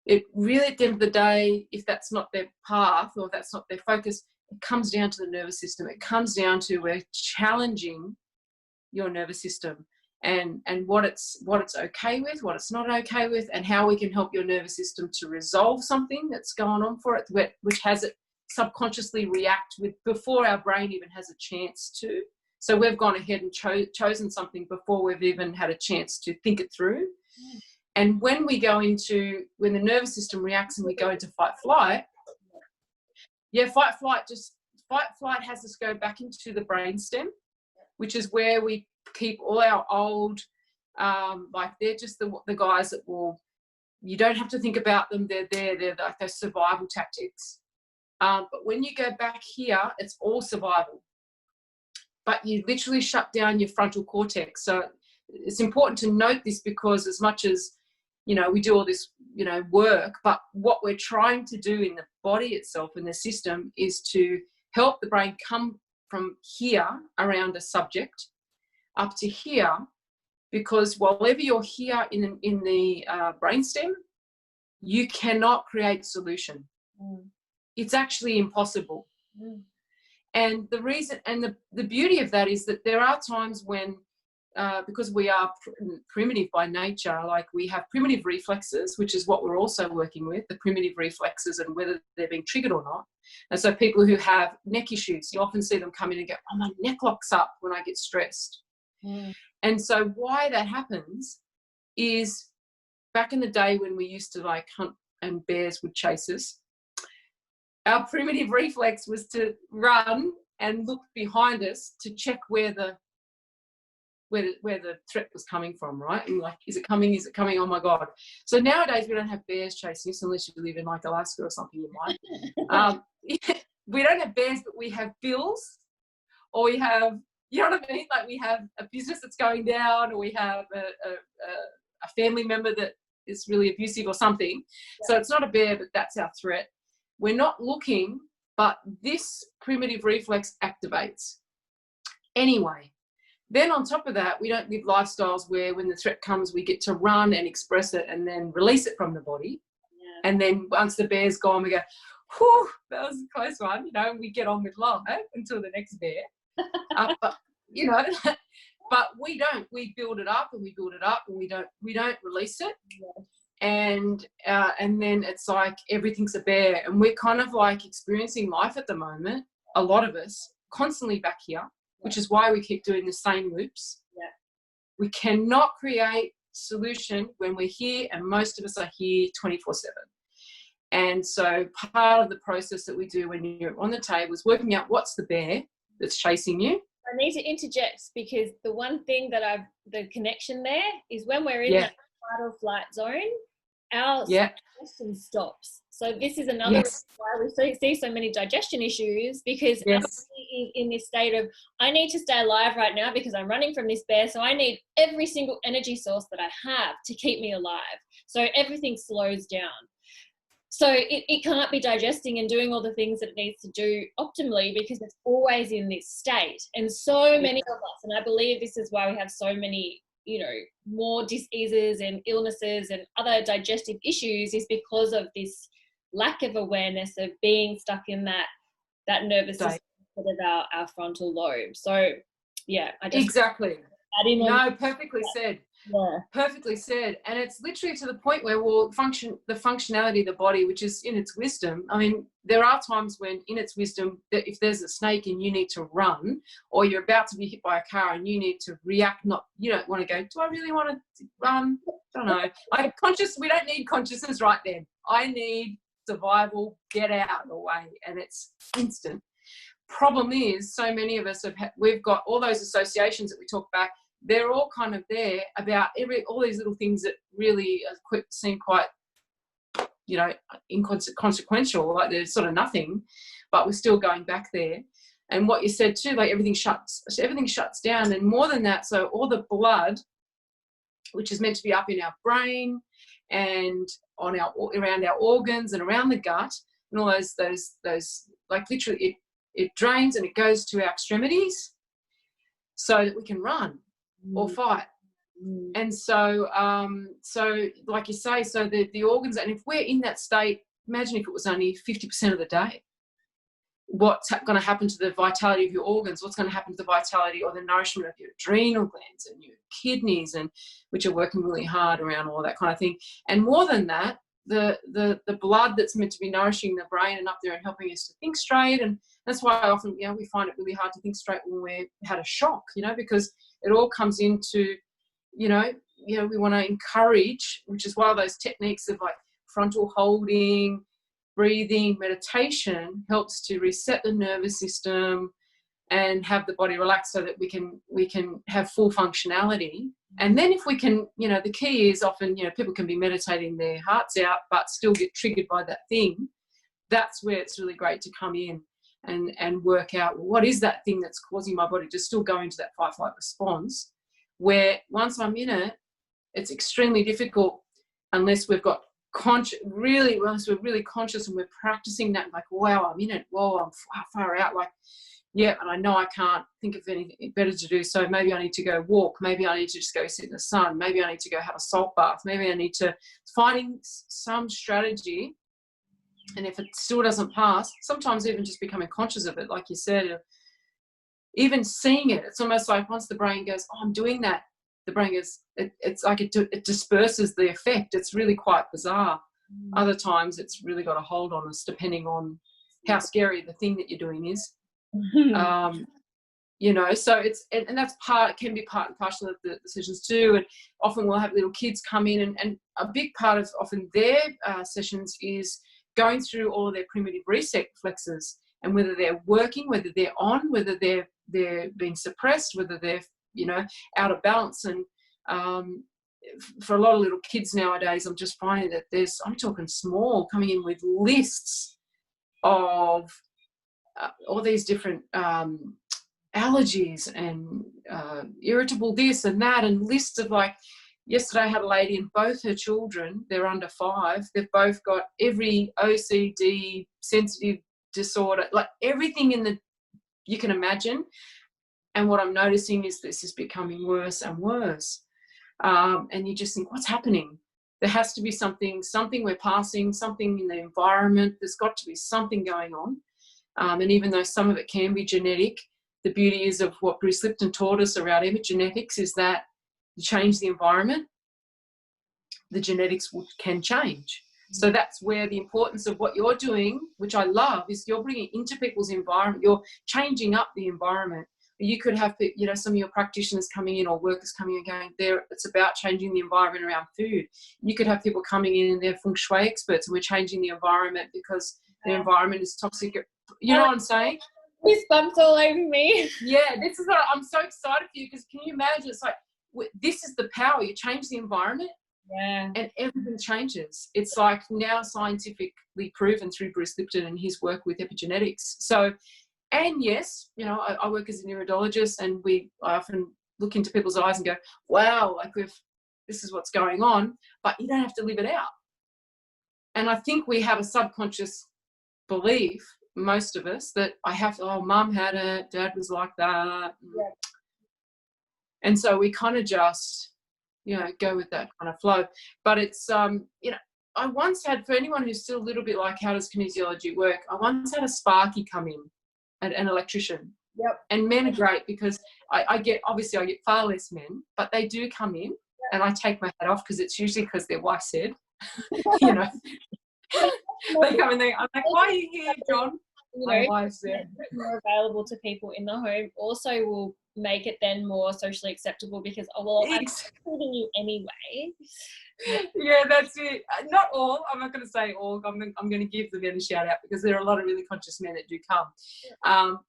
B: It really, at the end of the day, if that's not their path or if that's not their focus, it comes down to the nervous system. It comes down to we're challenging your nervous system and what it's okay with, what it's not okay with, and how we can help your nervous system to resolve something that's going on for it, which has it subconsciously react with before our brain even has a chance to. So we've gone ahead and chosen something before we've even had a chance to think it through. And when the nervous system reacts and we go into fight flight has us go back into the brainstem, which is where we keep all our old, like they're just the guys that you don't have to think about them. They're there. They're like those survival tactics. But when you go back here, it's all survival. But you literally shut down your frontal cortex. So it's important to note this, because as much as, we do all this, work, but what we're trying to do in the body itself, in the system, is to help the brain come from here around a subject up to here, because wherever you're here in the brainstem, you cannot create solution. It's actually impossible. And the reason and the beauty of that is that there are times when, because we are primitive by nature, like we have primitive reflexes, which is what we're also working with, the primitive reflexes and whether they're being triggered or not. And so people who have neck issues, you often see them come in and go, oh, my neck locks up when I get stressed. And so why that happens is, back in the day when we used to like hunt and bears would chase us, our primitive reflex was to run and look behind us to check where the threat was coming from, right? And like, is it coming? Is it coming? Oh my God. So nowadays we don't have bears chasing us, unless you live in like Alaska or something, you might. We don't have bears, but we have bills, or we have, you know what I mean? Like we have a business that's going down, or we have a family member that is really abusive or something. So it's not a bear, but that's our threat. We're not looking, but this primitive reflex activates. Anyway, then on top of that, we don't live lifestyles where when the threat comes, we get to run and express it and then release it from the body. And then once the bear's gone, we go, whew, that was a close one, and we get on with life until the next bear. But but we don't. We build it up and we build it up, and we don't release it. And then it's like everything's a bear, and we're kind of like experiencing life at the moment, a lot of us, constantly back here, which is why we keep doing the same loops. We cannot create solution when we're here, and most of us are here 24/7. And so part of the process that we do when you're on the table is working out what's the bear that's chasing you.
A: I need to interject, because the one thing that the connection there is when we're in that fight or flight zone, our digestion stops. So this is another reason why we see so many digestion issues, because our body is in this state of, I need to stay alive right now because I'm running from this bear, so I need every single energy source that I have to keep me alive. So everything slows down. So it can't be digesting and doing all the things that it needs to do optimally because it's always in this state. And so many of us, and I believe this is why we have so many, more diseases and illnesses and other digestive issues, is because of this lack of awareness of being stuck in that nervous system of our frontal lobe. So yeah, I just
B: exactly. No, perfectly said.
A: Yeah.
B: Perfectly said. And it's literally to the point where the functionality of the body, which is in its wisdom. I mean, there are times when in its wisdom, that if there's a snake and you need to run, or you're about to be hit by a car and you need to react, you don't want to go, do I really want to run? I don't know. We don't need consciousness right then. I need survival, get out of the way. And it's instant. Problem is, so many of us we've got all those associations that we talk about. They're all kind of there about all these little things that really seem quite, inconsequential, like there's sort of nothing, but we're still going back there. And what you said too, like everything shuts down, and more than that. So all the blood, which is meant to be up in our brain and around our organs and around the gut, and all those like literally it drains and it goes to our extremities so that we can run or fight. And so like you say, so the organs, and if we're in that state, imagine if it was only 50% of the day, what's going to happen to the vitality of your organs, what's going to happen to the vitality or the nourishment of your adrenal glands and your kidneys, and which are working really hard around all that kind of thing. And more than that, the blood that's meant to be nourishing the brain and up there and helping us to think straight. And that's why often, we find it really hard to think straight when we've had a shock, because it all comes into, we want to encourage, which is why those techniques of like frontal holding, breathing, meditation helps to reset the nervous system and have the body relaxed so that we can have full functionality. And then if we can, the key is often, people can be meditating their hearts out but still get triggered by that thing. That's where it's really great to come in and work out, well, what is that thing that's causing my body to still go into that fight-flight response, where once I'm in it, it's extremely difficult unless we've got unless we're really conscious and we're practicing that, like, wow, I'm in it, whoa, I'm far out, like, yeah, and I know I can't think of anything better to do, so maybe I need to go walk, maybe I need to just go sit in the sun, maybe I need to go have a salt bath, maybe I need to finding some strategy. And if it still doesn't pass, sometimes even just becoming conscious of it, like you said, even seeing it, it's almost like once the brain goes, oh, I'm doing that, the brain goes, it's like it disperses the effect. It's really quite bizarre. Other times it's really got a hold on us, depending on how scary the thing that you're doing is. So it's, and that's can be part and parcel of the sessions too. And often we'll have little kids come in, and a big part of often their sessions is going through all of their primitive reset reflexes, and whether they're working, whether they're on, whether they're being suppressed, whether they're out of balance. And for a lot of little kids nowadays, I'm just finding that I'm talking small, coming in with lists of all these different allergies and irritable this and that, and lists of, like, yesterday I had a lady and both her children, they're under 5, they've both got every OCD, sensitive disorder, like everything you can imagine. And what I'm noticing is this is becoming worse and worse. And you just think, what's happening? There has to be something we're passing, something in the environment. There's got to be something going on. And even though some of it can be genetic, the beauty is of what Bruce Lipton taught us around epigenetics is that you change the environment, the genetics can change. So that's where the importance of what you're doing, which I love, is you're bringing into people's environment, you're changing up the environment. You could have, some of your practitioners coming in or workers coming in going, it's about changing the environment around food. You could have people coming in and they're feng shui experts, and we're changing the environment because the environment is toxic. You know what I'm saying?
A: Goosebumps all over me.
B: Yeah, this is what I'm so excited for you, because can you imagine? It's like, this is the power. You change the environment, and everything changes. It's like now scientifically proven through Bruce Lipton and his work with epigenetics. So, and yes, I work as a neurodologist, and I often look into people's eyes and go, wow, like this is what's going on, but you don't have to live it out. And I think we have a subconscious belief, most of us, that I have to, oh, mum had it, dad was like that.
A: Yeah.
B: And so we kind of just, you know, go with that kind of flow. But it's, you know, I once had, for anyone who's still a little bit like, how does kinesiology work? I once had a Sparky come in, an electrician.
A: Yep.
B: And men are great because I get far less men, but they do come in, and I take my hat off because it's usually because their wife said, you know, they come in there. I'm like, why are you here, John?
A: You
B: my
A: know,
B: wife's there.
A: more available to people in the home also will make it then more socially acceptable because, oh, well, I'm treating you anyway.
B: Yeah, that's it. Not all. I'm not going to say all. I'm going to give the men a shout out because there are a lot of really conscious men that do come.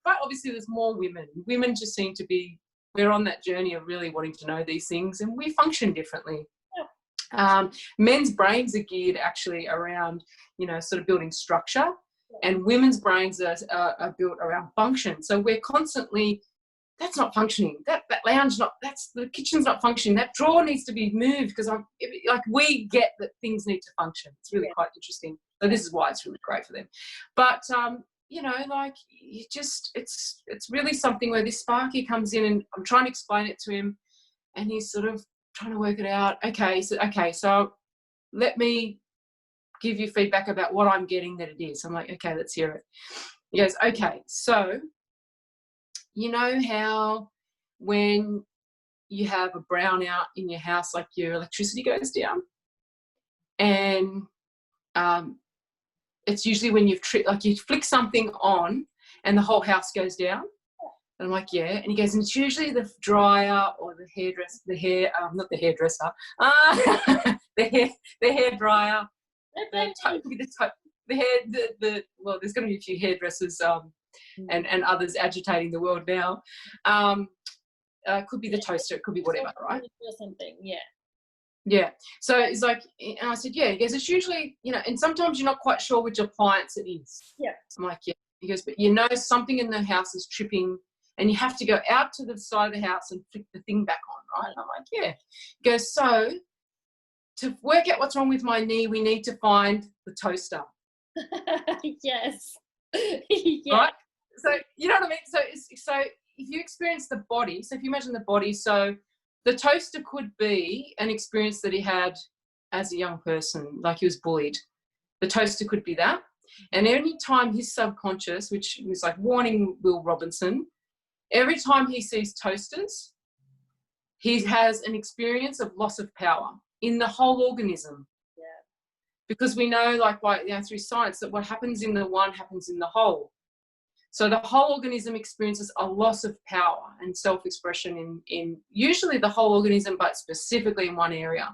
B: But obviously there's more women. Women just seem to be, we're on that journey of really wanting to know these things, and we function differently. Men's brains are geared actually around, you know, sort of building structure, and women's brains are built around function. So we're constantly, that's not functioning. That lounge the kitchen's not functioning. That drawer needs to be moved because we get that things need to function. It's really quite interesting. So this is why it's really great for them. But you know, like you just, it's really something where this Sparky comes in, and I'm trying to explain it to him, and he's sort of trying to work it out. Okay, so let me give you feedback about what I'm getting that it is. I'm like, okay, let's hear it. He goes, okay, so you know how when you have a brownout in your house, like your electricity goes down, and it's usually when you flick something on and the whole house goes down. And I'm like, yeah. And he goes, and it's usually the dryer or the hairdresser, not the hairdresser, the hair dryer, well, there's going to be a few hairdressers and others agitating the world now. Could be the toaster, it could be whatever, right?
A: Or something, yeah.
B: Yeah. So it's like, and I said, yeah. He goes, it's usually, you know, and sometimes you're not quite sure which appliance it is.
A: Yeah.
B: I'm like, yeah. He goes, but you know something in the house is tripping, and you have to go out to the side of the house and flick the thing back on, right? I'm like, yeah. He goes, so to work out what's wrong with my knee, we need to find the toaster.
A: Yes. Yeah.
B: Right? So, you know what I mean? So if you experience the body, so if you imagine the body, so the toaster could be an experience that he had as a young person, like he was bullied. The toaster could be that. And any time his subconscious, which was like warning Will Robinson, every time he sees toasters, he has an experience of loss of power in the whole organism.
A: Yeah.
B: Because we know, through science, that what happens in the one happens in the whole. So the whole organism experiences a loss of power and self-expression in usually the whole organism, but specifically in one area.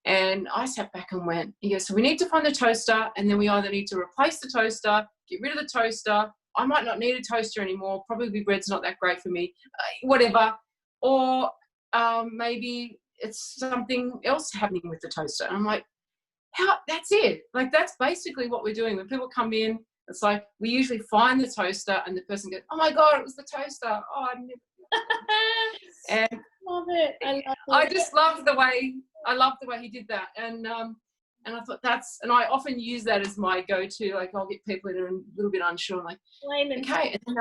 B: And I sat back and went, he goes, so we need to find the toaster, and then we either need to replace the toaster, get rid of the toaster. I might not need a toaster anymore. Probably bread's not that great for me, whatever. Or maybe it's something else happening with the toaster. And I'm like, that's it. Like, that's basically what we're doing. When people come in, it's like we usually find the toaster and the person goes, oh my God, it was the toaster. Oh, I never. And
A: love it.
B: I just love the way he did that. And I thought and I often use that as my go-to. Like, I'll get people that are a little bit unsure. I'm like, okay. And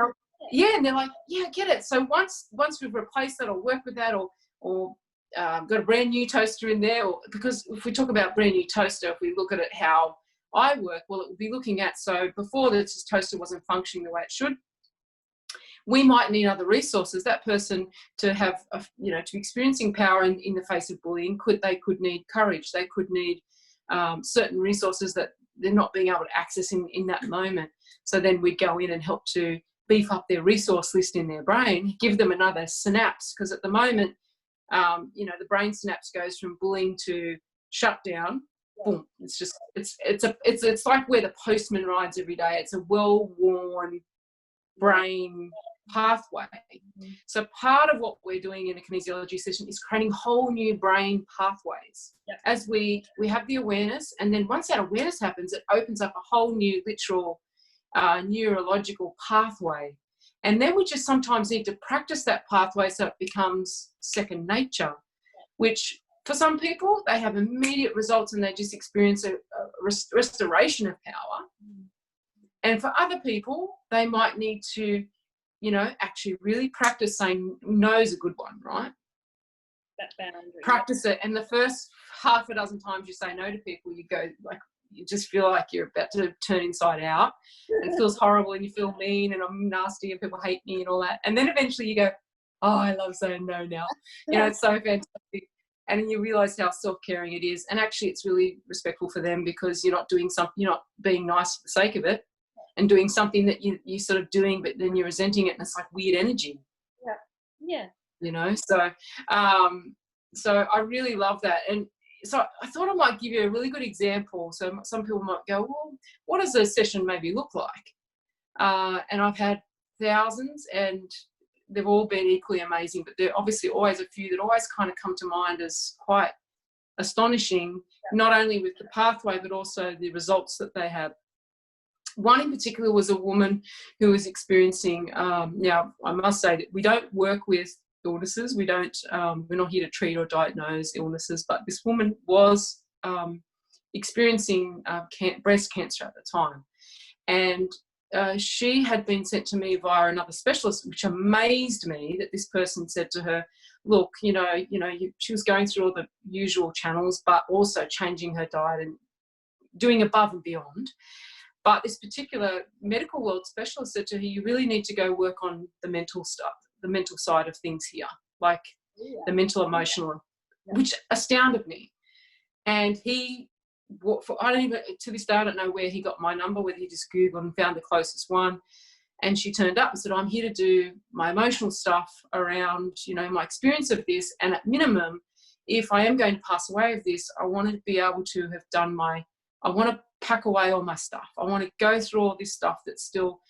B: they're like, yeah, I get it. So once we've replaced that or worked with that or got a brand new toaster in there, because if we talk about brand new toaster, if we look at it how I work, well, it will be looking at, so before this toaster wasn't functioning the way it should, we might need other resources. That person to have, to be experiencing power in the face of bullying, could need courage. They could need certain resources that they're not being able to access in that moment. So then we'd go in and help to beef up their resource list in their brain, give them another synapse, because at the moment, the brain synapse goes from bullying to shutdown. Boom! It's like where the postman rides every day. It's a well-worn brain pathway. So part of what we're doing in a kinesiology session is creating whole new brain pathways.
A: Yep.
B: As we have the awareness, and then once that awareness happens, it opens up a whole new literal neurological pathway. And then we just sometimes need to practice that pathway so it becomes second nature, which for some people, they have immediate results and they just experience a restoration of power. And for other people, they might need to, you know, actually really practice saying no is a good one, right?
A: That boundary.
B: Practice it. And the first half a dozen times you say no to people, you go like, you just feel like you're about to turn inside out and it feels horrible and you feel mean and I'm nasty and people hate me and all that. And then eventually you go, oh, I love saying no now. You know, it's so fantastic. And then you realise how self-caring it is. And actually it's really respectful for them because you're not doing something, you're not being nice for the sake of it and doing something that you sort of doing, but then you're resenting it and it's like weird energy.
A: Yeah. Yeah.
B: You know, so I really love that. And so I thought I might give you a really good example. So some people might go, well, what does a session maybe look like? And I've had thousands and they've all been equally amazing, but there are obviously always a few that always kind of come to mind as quite astonishing, not only with the pathway, but also the results that they have. One in particular was a woman who was experiencing, now I must say that we don't work with illnesses. We don't, we're not here to treat or diagnose illnesses, but this woman was experiencing breast cancer at the time. And she had been sent to me via another specialist, which amazed me that this person said to her, look, she was going through all the usual channels, but also changing her diet and doing above and beyond. But this particular medical world specialist said to her, you really need to go work on the mental stuff, the mental side of things here, like the mental, emotional, which astounded me. And I don't even, to this day, I don't know where he got my number, whether he just Googled and found the closest one. And she turned up and said, I'm here to do my emotional stuff around, my experience of this. And at minimum, if I am going to pass away of this, I want to be able to have done I want to pack away all my stuff. I want to go through all this stuff that's still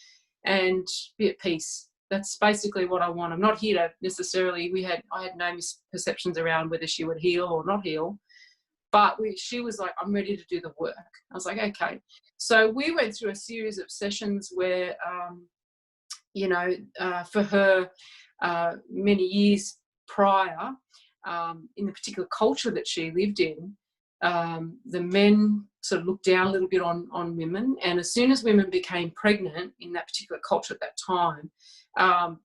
B: and be at peace. That's basically what I want. I'm not here to necessarily, I had no misperceptions around whether she would heal or not heal. But she was like, I'm ready to do the work. I was like, okay. So we went through a series of sessions where, for her, many years prior, in the particular culture that she lived in, the men sort of looked down a little bit on women. And as soon as women became pregnant in that particular culture at that time,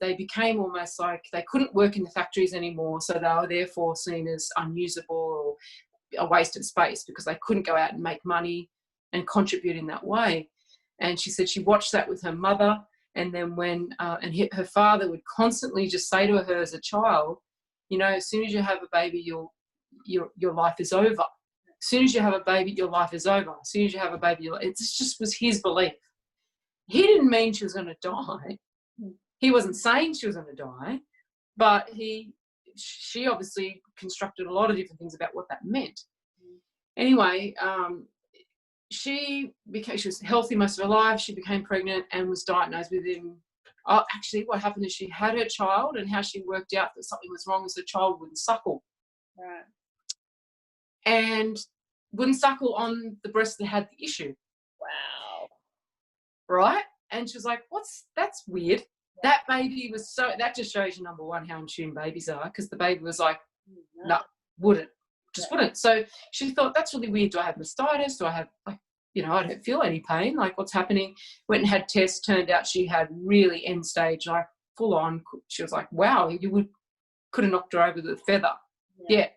B: they became almost like they couldn't work in the factories anymore. So they were therefore seen as unusable or a waste of space because they couldn't go out and make money and contribute in that way. And she said she watched that with her mother. And then her father would constantly just say to her as a child, as soon as you have a baby, your life is over. As soon as you have a baby, your life is over. As soon as you have a baby, it just was his belief. He didn't mean she was going to die. He wasn't saying she was going to die, but she obviously constructed a lot of different things about what that meant. Anyway, she was healthy most of her life. She became pregnant and was diagnosed with him. Actually, what happened is she had her child, and how she worked out that something was wrong was her child wouldn't suckle.
A: Right.
B: And wouldn't suckle on the breast that had the issue.
A: Wow.
B: Right? And she was like, that's weird. That baby was that just shows you, number one, how in tune babies are, because the baby was like, no, wouldn't. So she thought, that's really weird. Do I have mastitis? Do I have, I don't feel any pain. Like, what's happening? Went and had tests. Turned out she had really end stage, like full on. She was like, wow, could have knocked her over with a feather. Yeah.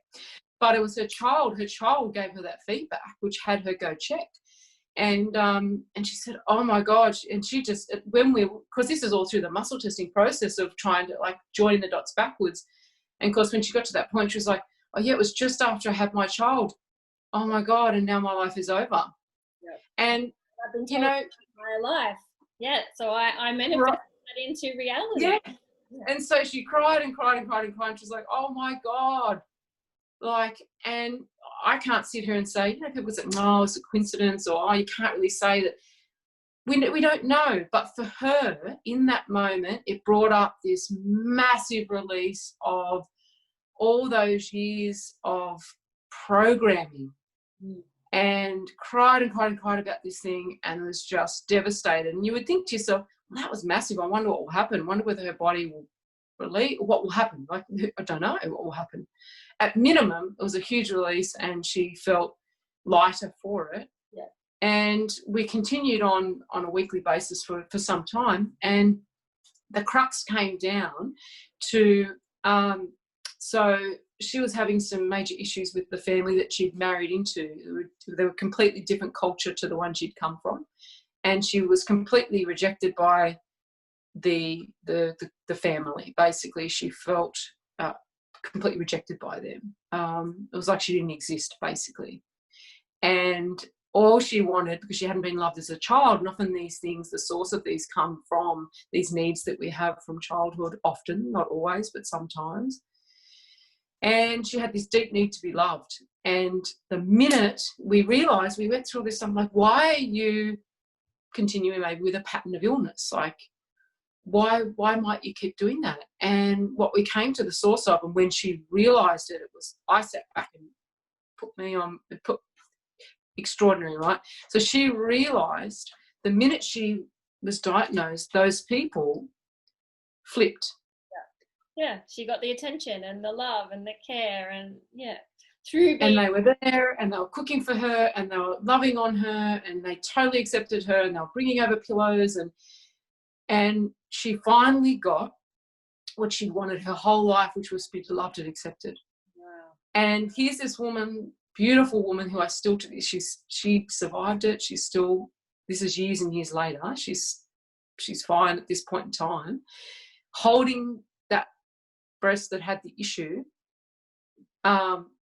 B: But it was her child. Her child gave her that feedback, which had her go check. And she said, oh my gosh. And she just, because this is all through the muscle testing process of trying to like join the dots backwards. And of course, when she got to that point, she was like, oh yeah, it was just after I had my child. Oh my God. And now my life is over.
A: Yep.
B: And,
A: I've been told my life. Yeah. So I manifested that into reality.
B: Yeah. And so she cried and cried and cried and cried. And she was like, oh my God. Like, and I can't sit here and say, people say, no, it's a coincidence, or, you can't really say that. We don't know. But for her, in that moment, it brought up this massive release of all those years of programming, and cried and cried and cried about this thing, and was just devastated. And you would think to yourself, well, that was massive. I wonder what will happen. I wonder whether her body will relief. What will happen? Like, I don't know what will happen. At minimum, it was a huge release, and she felt lighter for it.
A: Yeah.
B: And we continued on a weekly basis for some time, and the crux came down to so she was having some major issues with the family that she'd married into. They were a completely different culture to the one she'd come from, and she was completely rejected by the family. Basically, she felt completely rejected by them. It was like she didn't exist, basically. And all she wanted, because she hadn't been loved as a child, and often these things, the source of these come from these needs that we have from childhood, often, not always, but sometimes. And she had this deep need to be loved. And the minute we realised, we went through all this stuff, like, why are you continuing maybe with a pattern of illness? Like, why might you keep doing that? And what we came to the source of, and when she realised it, it was, I sat back and put extraordinary, right? So she realised the minute she was diagnosed, those people flipped.
A: Yeah, she got the attention and the love and the care, and
B: and they were there, and they were cooking for her, and they were loving on her, and they totally accepted her, and they were bringing over pillows, and she finally got what she wanted her whole life, which was to be loved and accepted.
A: Wow.
B: And here's this woman, beautiful woman, who I still, she survived it. She's still, this is years and years later, she's fine at this point in time, holding that breast that had the issue,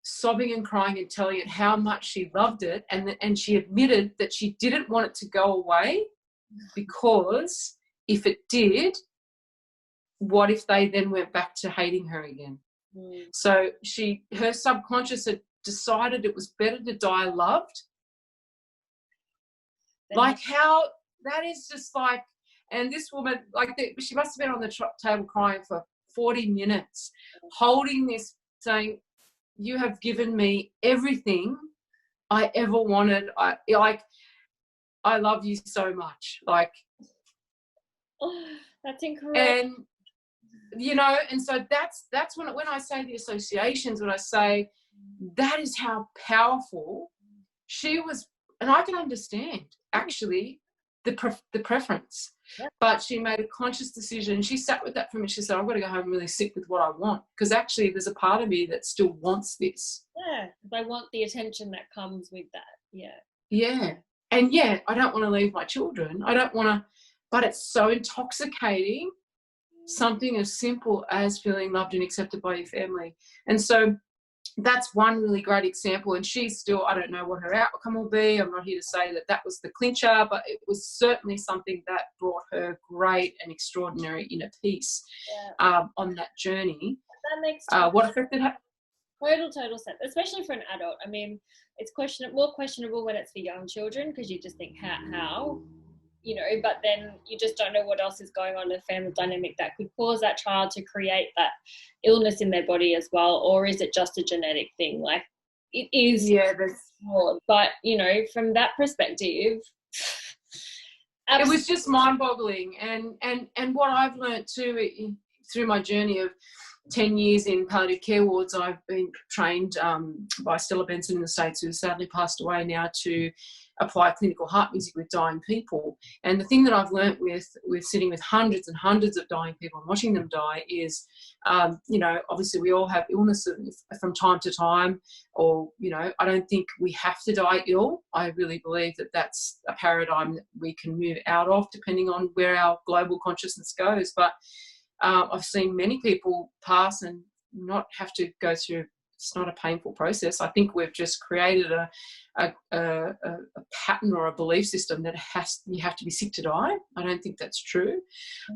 B: sobbing and crying and telling it how much she loved it, and she admitted that she didn't want it to go away, because if it did, what if they then went back to hating her again? So her subconscious had decided it was better to die loved. Like, how that is just like, and this woman, like, she must have been on the table crying for 40 minutes, holding this, saying, you have given me everything I ever wanted. I love you so much. Like,
A: oh, that's incredible.
B: And, you know, and so that's when I say the associations, when I say that is how powerful she was. And I can understand, actually, the preference. Yep. But she made a conscious decision. She sat with that for me. She said, I've got to go home and really sit with what I want, because actually there's a part of me that still wants this.
A: Yeah, because I want the attention that comes with that. Yeah.
B: Yeah. And, yeah, I don't want to leave my children. I don't want to, but it's so intoxicating, something as simple as feeling loved and accepted by your family. And so that's one really great example. And she's still, I don't know what her outcome will be. I'm not here to say that was the clincher, but it was certainly something that brought her great and extraordinary inner peace on that journey.
A: That makes
B: what affected her?
A: Total sense, especially for an adult. I mean, it's more questionable when it's for young children, because you just think, how, you know, but then you just don't know what else is going on in the family dynamic that could cause that child to create that illness in their body as well. Or is it just a genetic thing? Like, it is.
B: Yeah,
A: but, you know, from that perspective,
B: it was just mind-boggling. And what I've learned too through my journey of 10 years in palliative care wards, I've been trained by Stella Benson in the States, who sadly passed away now, to apply clinical heart music with dying people. And the thing that I've learnt with sitting with hundreds and hundreds of dying people and watching them die is, you know, obviously we all have illness from time to time, or, you know, I don't think we have to die ill. I really believe that that's a paradigm that we can move out of depending on where our global consciousness goes. But I've seen many people pass and not have to go through. It's not a painful process. I think we've just created a pattern or a belief system that you have to be sick to die. I don't think that's true.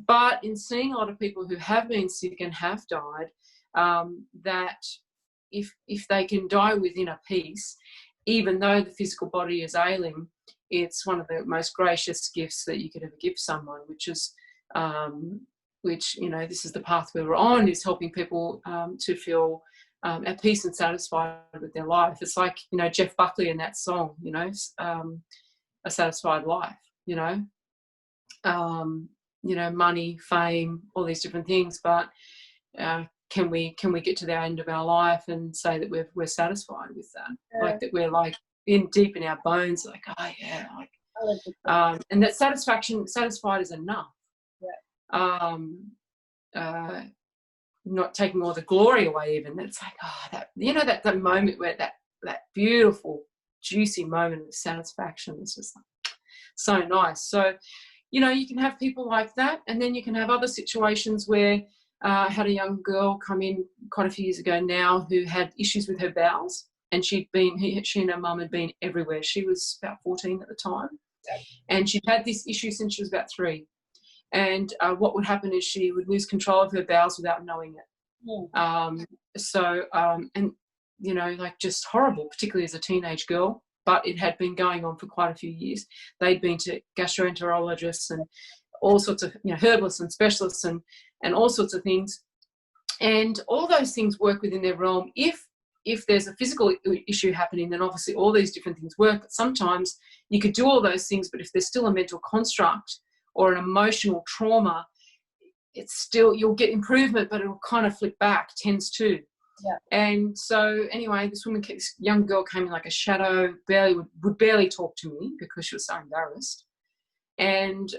B: But in seeing a lot of people who have been sick and have died, that if they can die with inner peace, even though the physical body is ailing, it's one of the most gracious gifts that you could ever give someone, which is which, you know, this is the path we're on, is helping people to feel at peace and satisfied with their life. It's like, you know, Jeff Buckley in that song, you know, A Satisfied Life, you know, money, fame, all these different things. But can we get to the end of our life and say that we're satisfied with that, like that we're like deep in our bones, like, oh yeah, like, and that satisfied is enough. Not taking all the glory away, even. It's like, oh, that, you know, that moment where that beautiful, juicy moment of satisfaction is just like so nice. So, you know, you can have people like that, and then you can have other situations where I had a young girl come in quite a few years ago now who had issues with her bowels, and she and her mum had been everywhere. She was about 14 at the time, and she'd had this issue since she was about 3. And what would happen is she would lose control of her bowels without knowing it. And, you know, like, just horrible, particularly as a teenage girl. But it had been going on for quite a few years. They'd been to gastroenterologists and all sorts of, you know, herbalists and specialists and all sorts of things. And all those things work within their realm. If there's a physical issue happening, then obviously all these different things work. But sometimes you could do all those things, but if there's still a mental construct or an emotional trauma, it's still, you'll get improvement, but it'll kind of flip back, tends to.
A: Yeah.
B: And so anyway, this young girl came in like a shadow, would barely talk to me because she was so embarrassed. And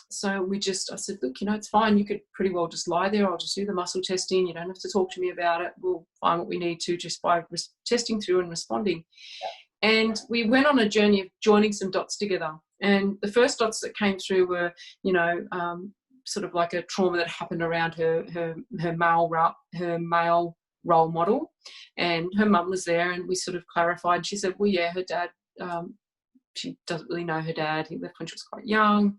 B: so I said, look, you know, it's fine. You could pretty well just lie there. I'll just do the muscle testing. You don't have to talk to me about it. We'll find what we need to just by testing through and responding. Yeah. And we went on a journey of joining some dots together. And the first dots that came through were, you know, sort of like a trauma that happened around her male role model. And her mum was there, and we sort of clarified. She said, well, yeah, her dad, she doesn't really know her dad. He left when she was quite young.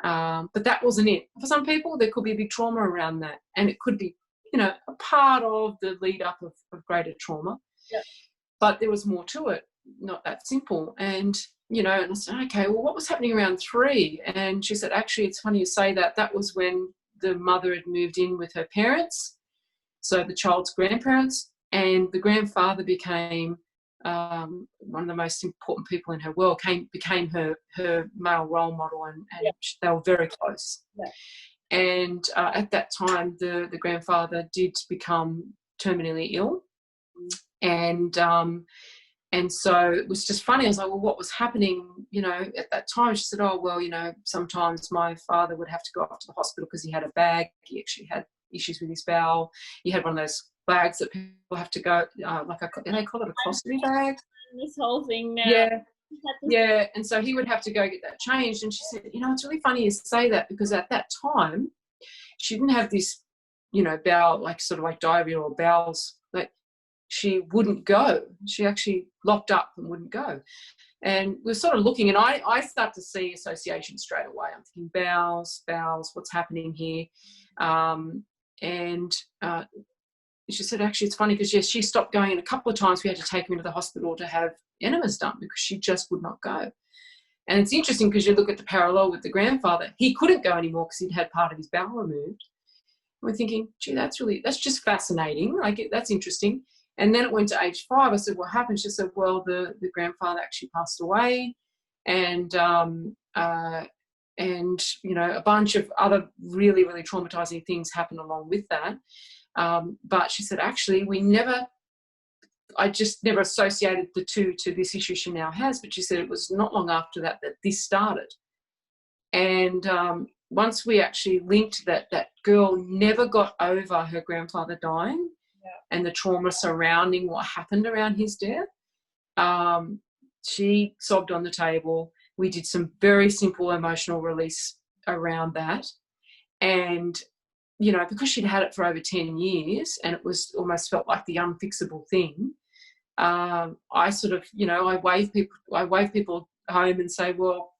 B: But that wasn't it. For some people, there could be a big trauma around that. And it could be, you know, a part of the lead up of greater trauma. Yep. But there was more to it, not that simple. And, you know, and I said, okay, well, what was happening around 3? And she said, actually, it's funny you say that. That was when the mother had moved in with her parents, so the child's grandparents, and the grandfather became one of the most important people in her world, became her male role model, and they were very close. Yeah. And at that time, the grandfather did become terminally ill. And so it was just funny. I was like, well, what was happening, you know, at that time? She said, oh, well, you know, sometimes my father would have to go off to the hospital because he had a bag. He actually had issues with his bowel. He had one of those bags that people have to go, they call it a colostomy bag.
A: This whole thing now.
B: Yeah. Yeah. And so he would have to go get that changed. And she said, you know, it's really funny you say that, because at that time, she didn't have this, you know, bowel, like sort of like diarrhea or bowels, like, she wouldn't go. She actually locked up and wouldn't go. And we're sort of looking, and I start to see association straight away. I'm thinking bowels, what's happening here? And she said, actually, it's funny because, yes, she stopped going, and a couple of times we had to take her into the hospital to have enemas done because she just would not go. And it's interesting because you look at the parallel with the grandfather. He couldn't go anymore because he'd had part of his bowel removed. And we're thinking, gee, that's just fascinating. Like, that's interesting. And then it went to age 5. I said, what happened? She said, well, the grandfather actually passed away, and you know, a bunch of other really, really traumatizing things happened along with that. But she said, actually, I just never associated the two to this issue she now has. But she said it was not long after that this started. And once we actually linked that girl never got over her grandfather dying, and the trauma surrounding what happened around his death, she sobbed on the table. We did some very simple emotional release around that. And, you know, because she'd had it for over 10 years and it was almost felt like the unfixable thing, I sort of, you know, I wave people home and say, well,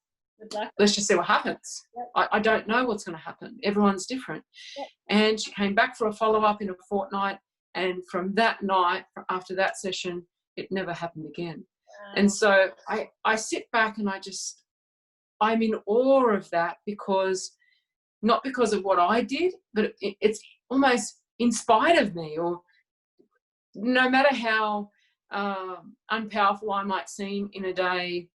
B: let's just see what happens. Yep. I don't know what's going to happen. Everyone's different. Yep. And she came back for a follow-up in a fortnight. And from that night, after that session, it never happened again. Wow. And so I sit back and I'm in awe of that, because not because of what I did, but it's almost in spite of me, or no matter how unpowerful I might seem in a day,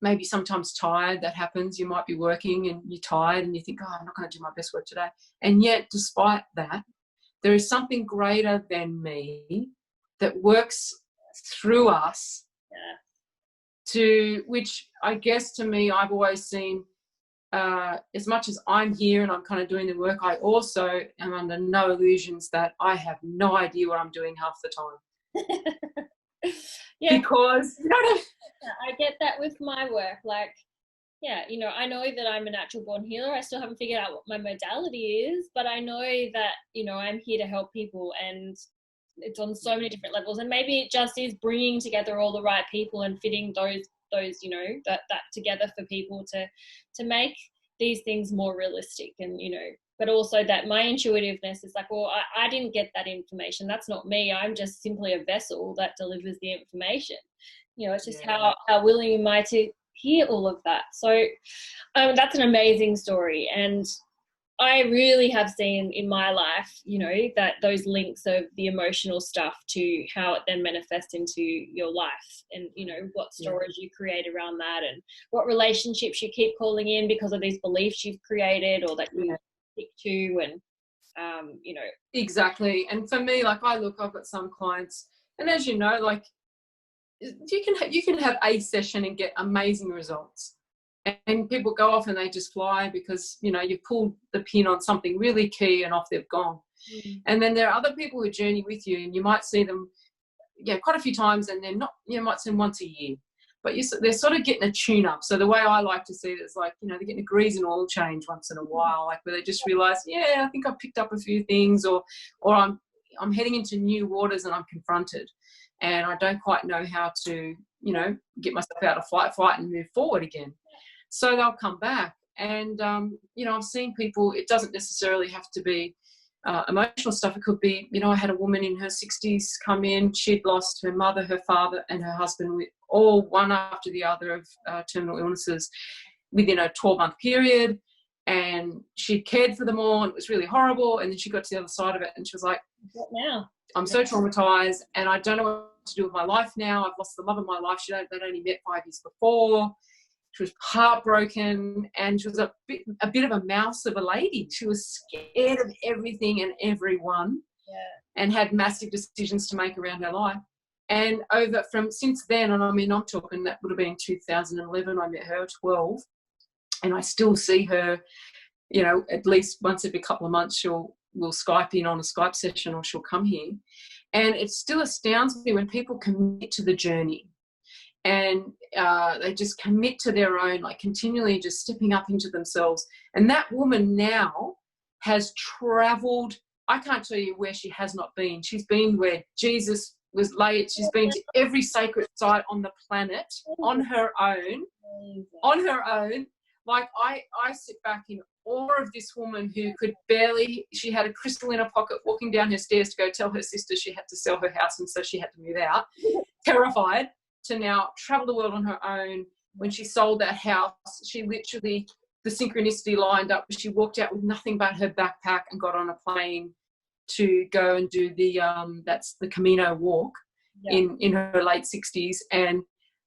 B: maybe sometimes tired. That happens. You might be working and you're tired and you think, oh, I'm not going to do my best work today. And yet, despite that, there is something greater than me that works through us, to which I guess to me, I've always seen, as much as I'm here and I'm kind of doing the work, I also am under no illusions that I have no idea what I'm doing half the time.
A: Yeah,
B: because
A: I get that with my work. Like, yeah, you know, I know that I'm a natural born healer. I still haven't figured out what my modality is, but I know that, you know, I'm here to help people, and it's on so many different levels. And maybe it just is bringing together all the right people and fitting those you know, that together for people to make these things more realistic. And, you know, but also that my intuitiveness is like, well, I didn't get that information. That's not me. I'm just simply a vessel that delivers the information. You know, it's just how willing am I to hear all of that. So that's an amazing story. And I really have seen in my life, you know, that those links of the emotional stuff to how it then manifests into your life, and, you know, what stories you create around that, and what relationships you keep calling in because of these beliefs you've created or that you stick to. And, you know.
B: Exactly. And for me, like, I've got some clients, and as you know, like, you can have a session and get amazing results. And people go off and they just fly because, you know, you've pulled the pin on something really key and off they've gone. And then there are other people who journey with you, and you might see them, quite a few times, and they're not, you might see them once a year. But they're sort of getting a tune-up. So the way I like to see it is like, you know, they're getting a grease and oil change once in a while, like where they just realise, I think I've picked up a few things, or I'm heading into new waters and I'm confronted. And I don't quite know how to, you know, get myself out of fight and move forward again. So they'll come back. And, you know, I've seen people, it doesn't necessarily have to be emotional stuff. It could be, you know, I had a woman in her 60s come in. She'd lost her mother, her father and her husband, all one after the other of terminal illnesses within a 12-month period. And she cared for them all, and it was really horrible. And then she got to the other side of it and she was like,
A: what now?
B: I'm so traumatized and I don't know what to do with my life now. I've lost the love of my life. They'd only met 5 years before. She was heartbroken, and she was a bit of a mouse of a lady. She was scared of everything and everyone, and had massive decisions to make around her life. And since then, and I mean, I'm talking, that would have been 2011. I met her at 12, and I still see her, you know, at least once every couple of months. We'll Skype in on a Skype session, or she'll come here. And it still astounds me when people commit to the journey. And they just commit to their own, like continually just stepping up into themselves. And that woman now has travelled. I can't tell you where she has not been. She's been where Jesus was laid. She's been to every sacred site on the planet on her own. Like, I sit back in awe of this woman who could barely, she had a crystal in her pocket walking down her stairs to go tell her sister she had to sell her house, and so she had to move out, terrified, to now travel the world on her own. When she sold that house, she literally, the synchronicity lined up. She walked out with nothing but her backpack and got on a plane to go and do that's the Camino walk in her late 60s. And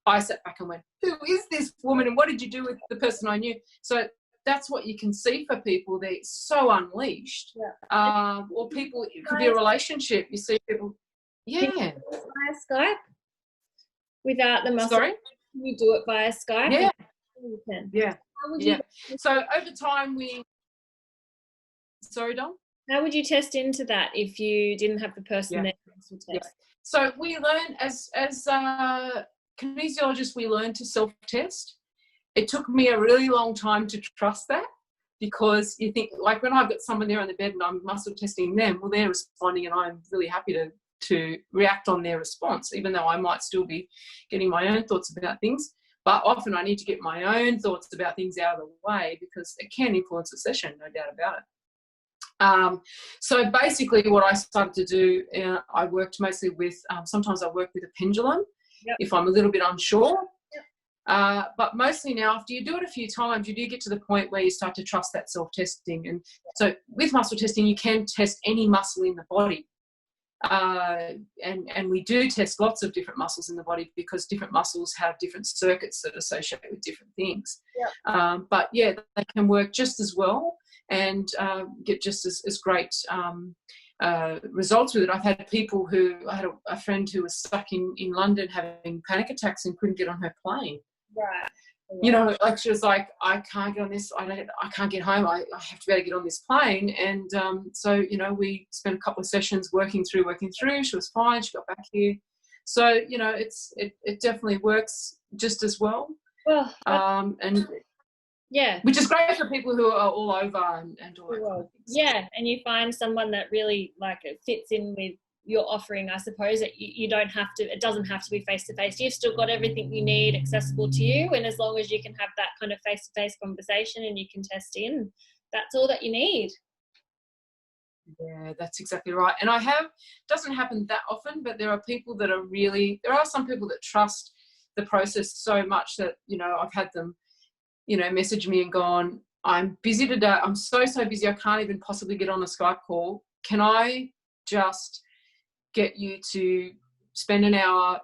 B: I sat back and went, who is this woman, and what did you do with the person I knew? So that's what you can see for people. They're so unleashed. Or people, it could be a relationship. You see people,
A: via Skype without the muscle.
B: Sorry?
A: Can you do it via Skype?
B: Yeah.
A: You can.
B: Yeah.
A: How would you
B: So over time Sorry, Dom?
A: How would you test into that if you didn't have the person there to test?
B: Yeah. So we learn as kinesiologists, we learn to self-test. It took me a really long time to trust that, because you think, like, when I've got someone there on the bed and I'm muscle testing them, well, they're responding, and I'm really happy to react on their response, even though I might still be getting my own thoughts about things. But often I need to get my own thoughts about things out of the way, because it can influence a session, no doubt about it. So basically what I started to do, I worked mostly with, sometimes I work with a pendulum if I'm a little bit unsure. But mostly now, after you do it a few times, you do get to the point where you start to trust that self-testing. And so with muscle testing, you can test any muscle in the body. and we do test lots of different muscles in the body, because different muscles have different circuits that associate with different things. But yeah, they can work just as well and get just as great results with it. I've had people I had a friend who was stuck in London having panic attacks and couldn't get on her plane.
A: Right.
B: You know, like she was like, I can't get on this, I can't get home, I have to be able to get on this plane. And so, you know, we spent a couple of sessions working through. She was fine, she got back here. So, you know, it definitely works just as well.
A: Well,
B: and
A: yeah,
B: which is great for people who are all over and all that kind of things.
A: Yeah, and you find someone that really like it fits in with your offering. I suppose that you don't have to, it doesn't have to be face-to-face. You've still got everything you need accessible to you, and as long as you can have that kind of face-to-face conversation and you can test in, that's all that you need.
B: Yeah, that's exactly right. And doesn't happen that often, but there are people that are there are some people that trust the process so much that, you know, I've had them, you know, message me and gone, I'm busy today, I'm so busy, I can't even possibly get on a Skype call. Can I just get you to spend an hour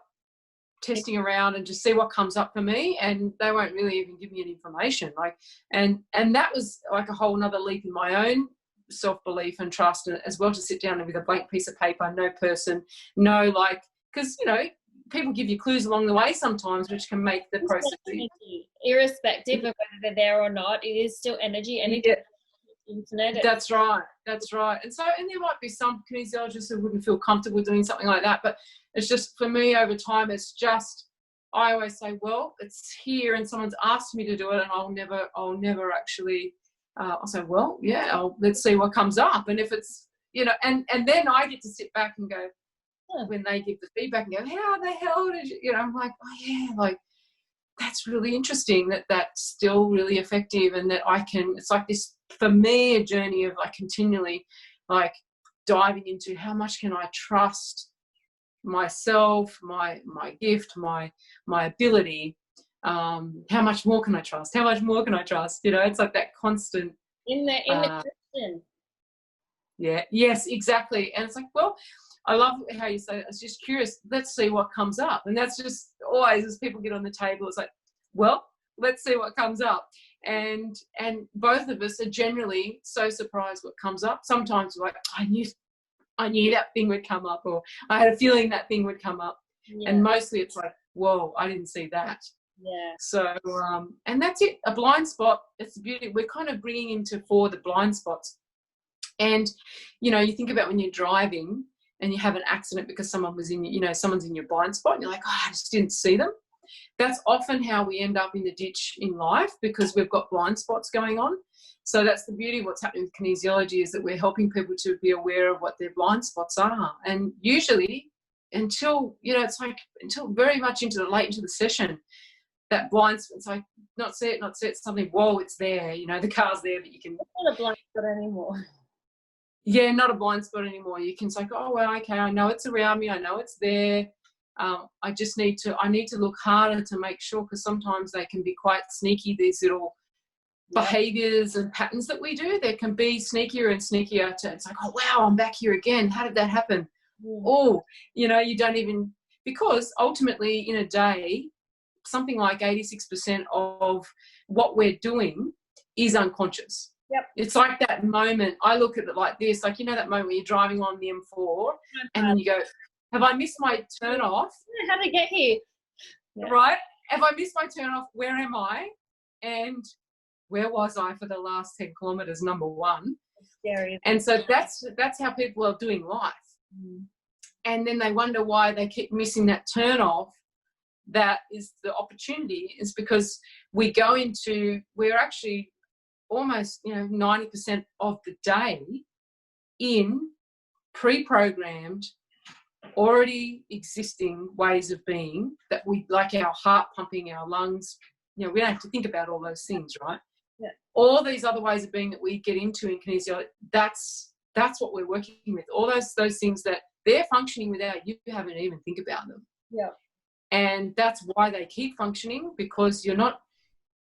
B: testing around and just see what comes up for me? And they won't really even give me any information. Like, and that was like a whole nother leap in my own self-belief and trust, and as well, to sit down with a blank piece of paper, no person, no, like, because, you know, people give you clues along the way sometimes, which can make the process
A: irrespective of whether they're there or not. It is still energy. Yeah. Internet.
B: That's right. And so, and there might be some kinesiologists who wouldn't feel comfortable doing something like that, but it's just, for me, over time, it's just, I always say, well, it's here and someone's asked me to do it, and I'll never actually, I'll say, well, yeah, let's see what comes up. And if it's, you know, and then I get to sit back and go, when they give the feedback and go, how the hell did you know, I'm like, oh yeah, like, that's really interesting that that's still really effective, and that I can, it's like this, for me, a journey of like continually like diving into how much can I trust myself, my gift, my ability, how much more can I trust, you know, it's like that constant
A: in the question.
B: Yeah, yes, exactly. And it's like, well, I love how you say, I was just curious, let's see what comes up. And that's just always, as people get on the table, it's like, well, let's see what comes up. And both of us are generally so surprised what comes up. Sometimes we're like, I knew that thing would come up, or I had a feeling that thing would come up. Yeah. And mostly it's like, whoa, I didn't see that.
A: Yeah.
B: So, and that's it. A blind spot, it's the beauty. We're kind of bringing into fore the blind spots. And, you know, you think about when you're driving and you have an accident because someone was in, you know, someone's in your blind spot, and you're like, oh, I just didn't see them. That's often how we end up in the ditch in life, because we've got blind spots going on. So that's the beauty of what's happening with kinesiology, is that we're helping people to be aware of what their blind spots are. And usually until, you know, it's like until very much late into the session, that blind spot, it's like, not see it, something, whoa, it's there, you know, the car's there, but you can...
A: It's not a blind spot anymore.
B: Yeah, not a blind spot anymore. You can say, oh, well, okay, I know it's around me, I know it's there. I just need to look harder to make sure, because sometimes they can be quite sneaky, these little behaviours and patterns that we do. They can be sneakier and sneakier. It's like, oh, wow, I'm back here again. How did that happen? Oh, you know, you don't even, because ultimately in a day, something like 86% of what we're doing is unconscious.
A: Yep.
B: It's like that moment, I look at it like this, like, you know, that moment where you're driving on the M4 and then you go, have I missed my turn off?
A: How did I get here? Yeah.
B: Right? Have I missed my turn off? Where am I? And where was I for the last 10 kilometres, number one?
A: It's scary.
B: And so that's how people are doing life. And then they wonder why they keep missing that turn off. That is the opportunity, is because we're actually almost, you know, 90% of the day in pre-programmed, already existing ways of being, that we, like our heart pumping, our lungs, you know, we don't have to think about all those things, right?
A: Yeah.
B: All these other ways of being that we get into in kinesiology, that's what we're working with. All those things that they're functioning without you having to even think about them.
A: Yeah.
B: And that's why they keep functioning, because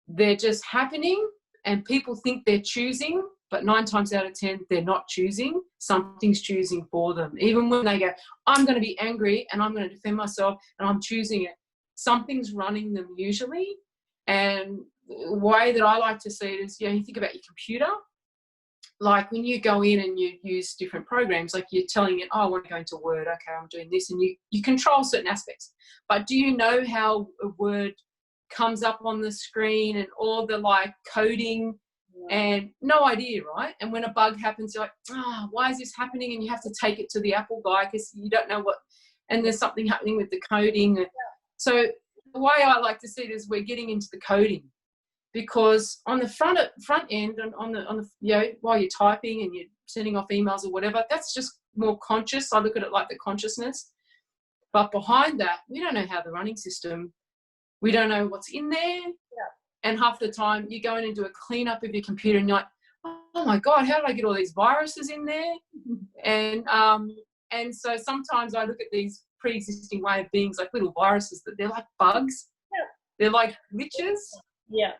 B: they're just happening, and people think they're choosing, but 9 times out of 10, they're not choosing. Something's choosing for them. Even when they go, I'm going to be angry and I'm going to defend myself and I'm choosing it, something's running them usually. And the way that I like to see it is, you think about your computer. Like when you go in and you use different programs, like you're telling it, oh, I want to go into Word, okay, I'm doing this, and you control certain aspects. But do you know how a word comes up on the screen and all the like coding? And no idea, right? And when a bug happens, you're like, why is this happening? And you have to take it to the Apple guy because you don't know what, and there's something happening with the coding. So the way I like to see it is we're getting into the coding. Because on the front end and on the while you're typing and you're sending off emails or whatever, that's just more conscious. I look at it like the consciousness. But behind that, we don't know how the running system, we don't know what's in there. Yeah. And half the time you go in and do a cleanup of your computer and you're like, oh my God, how did I get all these viruses in there? And so sometimes I look at these pre-existing way of beings like little viruses, that they're like bugs. Yeah. They're like glitches.
A: Yeah.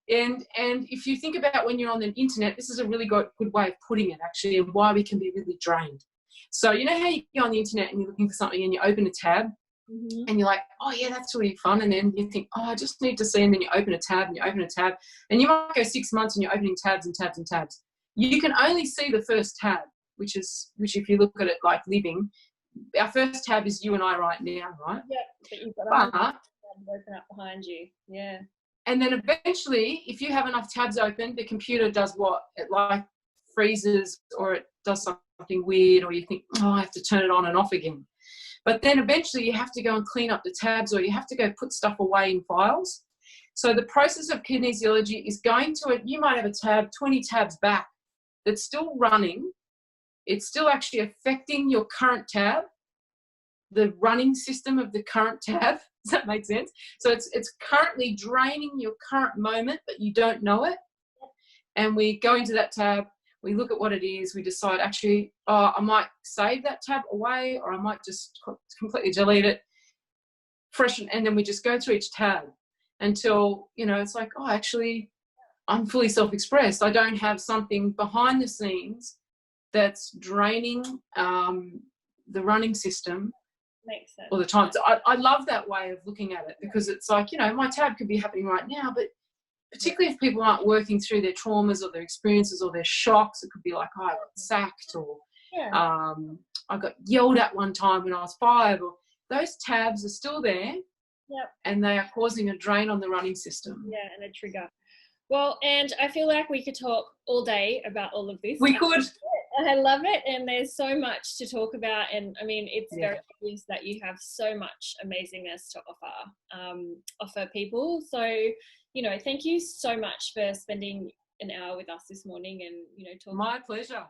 B: And if you think about when you're on the internet, this is a really good way of putting it, actually, and why we can be really drained. So you know how you go on the internet and you're looking for something and you open a tab and you're like, oh, yeah, that's really fun. And then you think, oh, I just need to see. And then you open a tab and you open a tab. And you might go 6 months and you're opening tabs and tabs and tabs. You can only see the first tab, which if you look at it like living, our first tab is you and I right now, right?
A: Yeah, but you've got tabs open up behind you. Yeah.
B: And then eventually, if you have enough tabs open, the computer does what? It like freezes or it does something weird, or you think, oh, I have to turn it on and off again. But then eventually you have to go and clean up the tabs, or you have to go put stuff away in files. So the process of kinesiology is going to it. You might have a tab 20 tabs back that's still running. It's still actually affecting your current tab, the running system of the current tab. Does that make sense? So it's currently draining your current moment, but you don't know it. And we go into that tab, we look at what it is, we decide actually, oh, I might save that tab away, or I might just completely delete it, freshen, and then we just go through each tab until, it's like, oh, actually, I'm fully self-expressed. I don't have something behind the scenes that's draining the running system.
A: Makes sense.
B: All the time. So I love that way of looking at it, because it's like, my tab could be happening right now, but particularly if people aren't working through their traumas or their experiences or their shocks, it could be like, oh, I got sacked, or I got yelled at one time when I was 5, or those tabs are still there.
A: Yep.
B: And they are causing a drain on the running system.
A: Yeah, and a trigger. Well, and I feel like we could talk all day about all of this.
B: We could.
A: I love it, and there's so much to talk about, and I mean, it's very obvious that you have so much amazingness to offer people. So, thank you so much for spending an hour with us this morning and, talking.
B: My pleasure.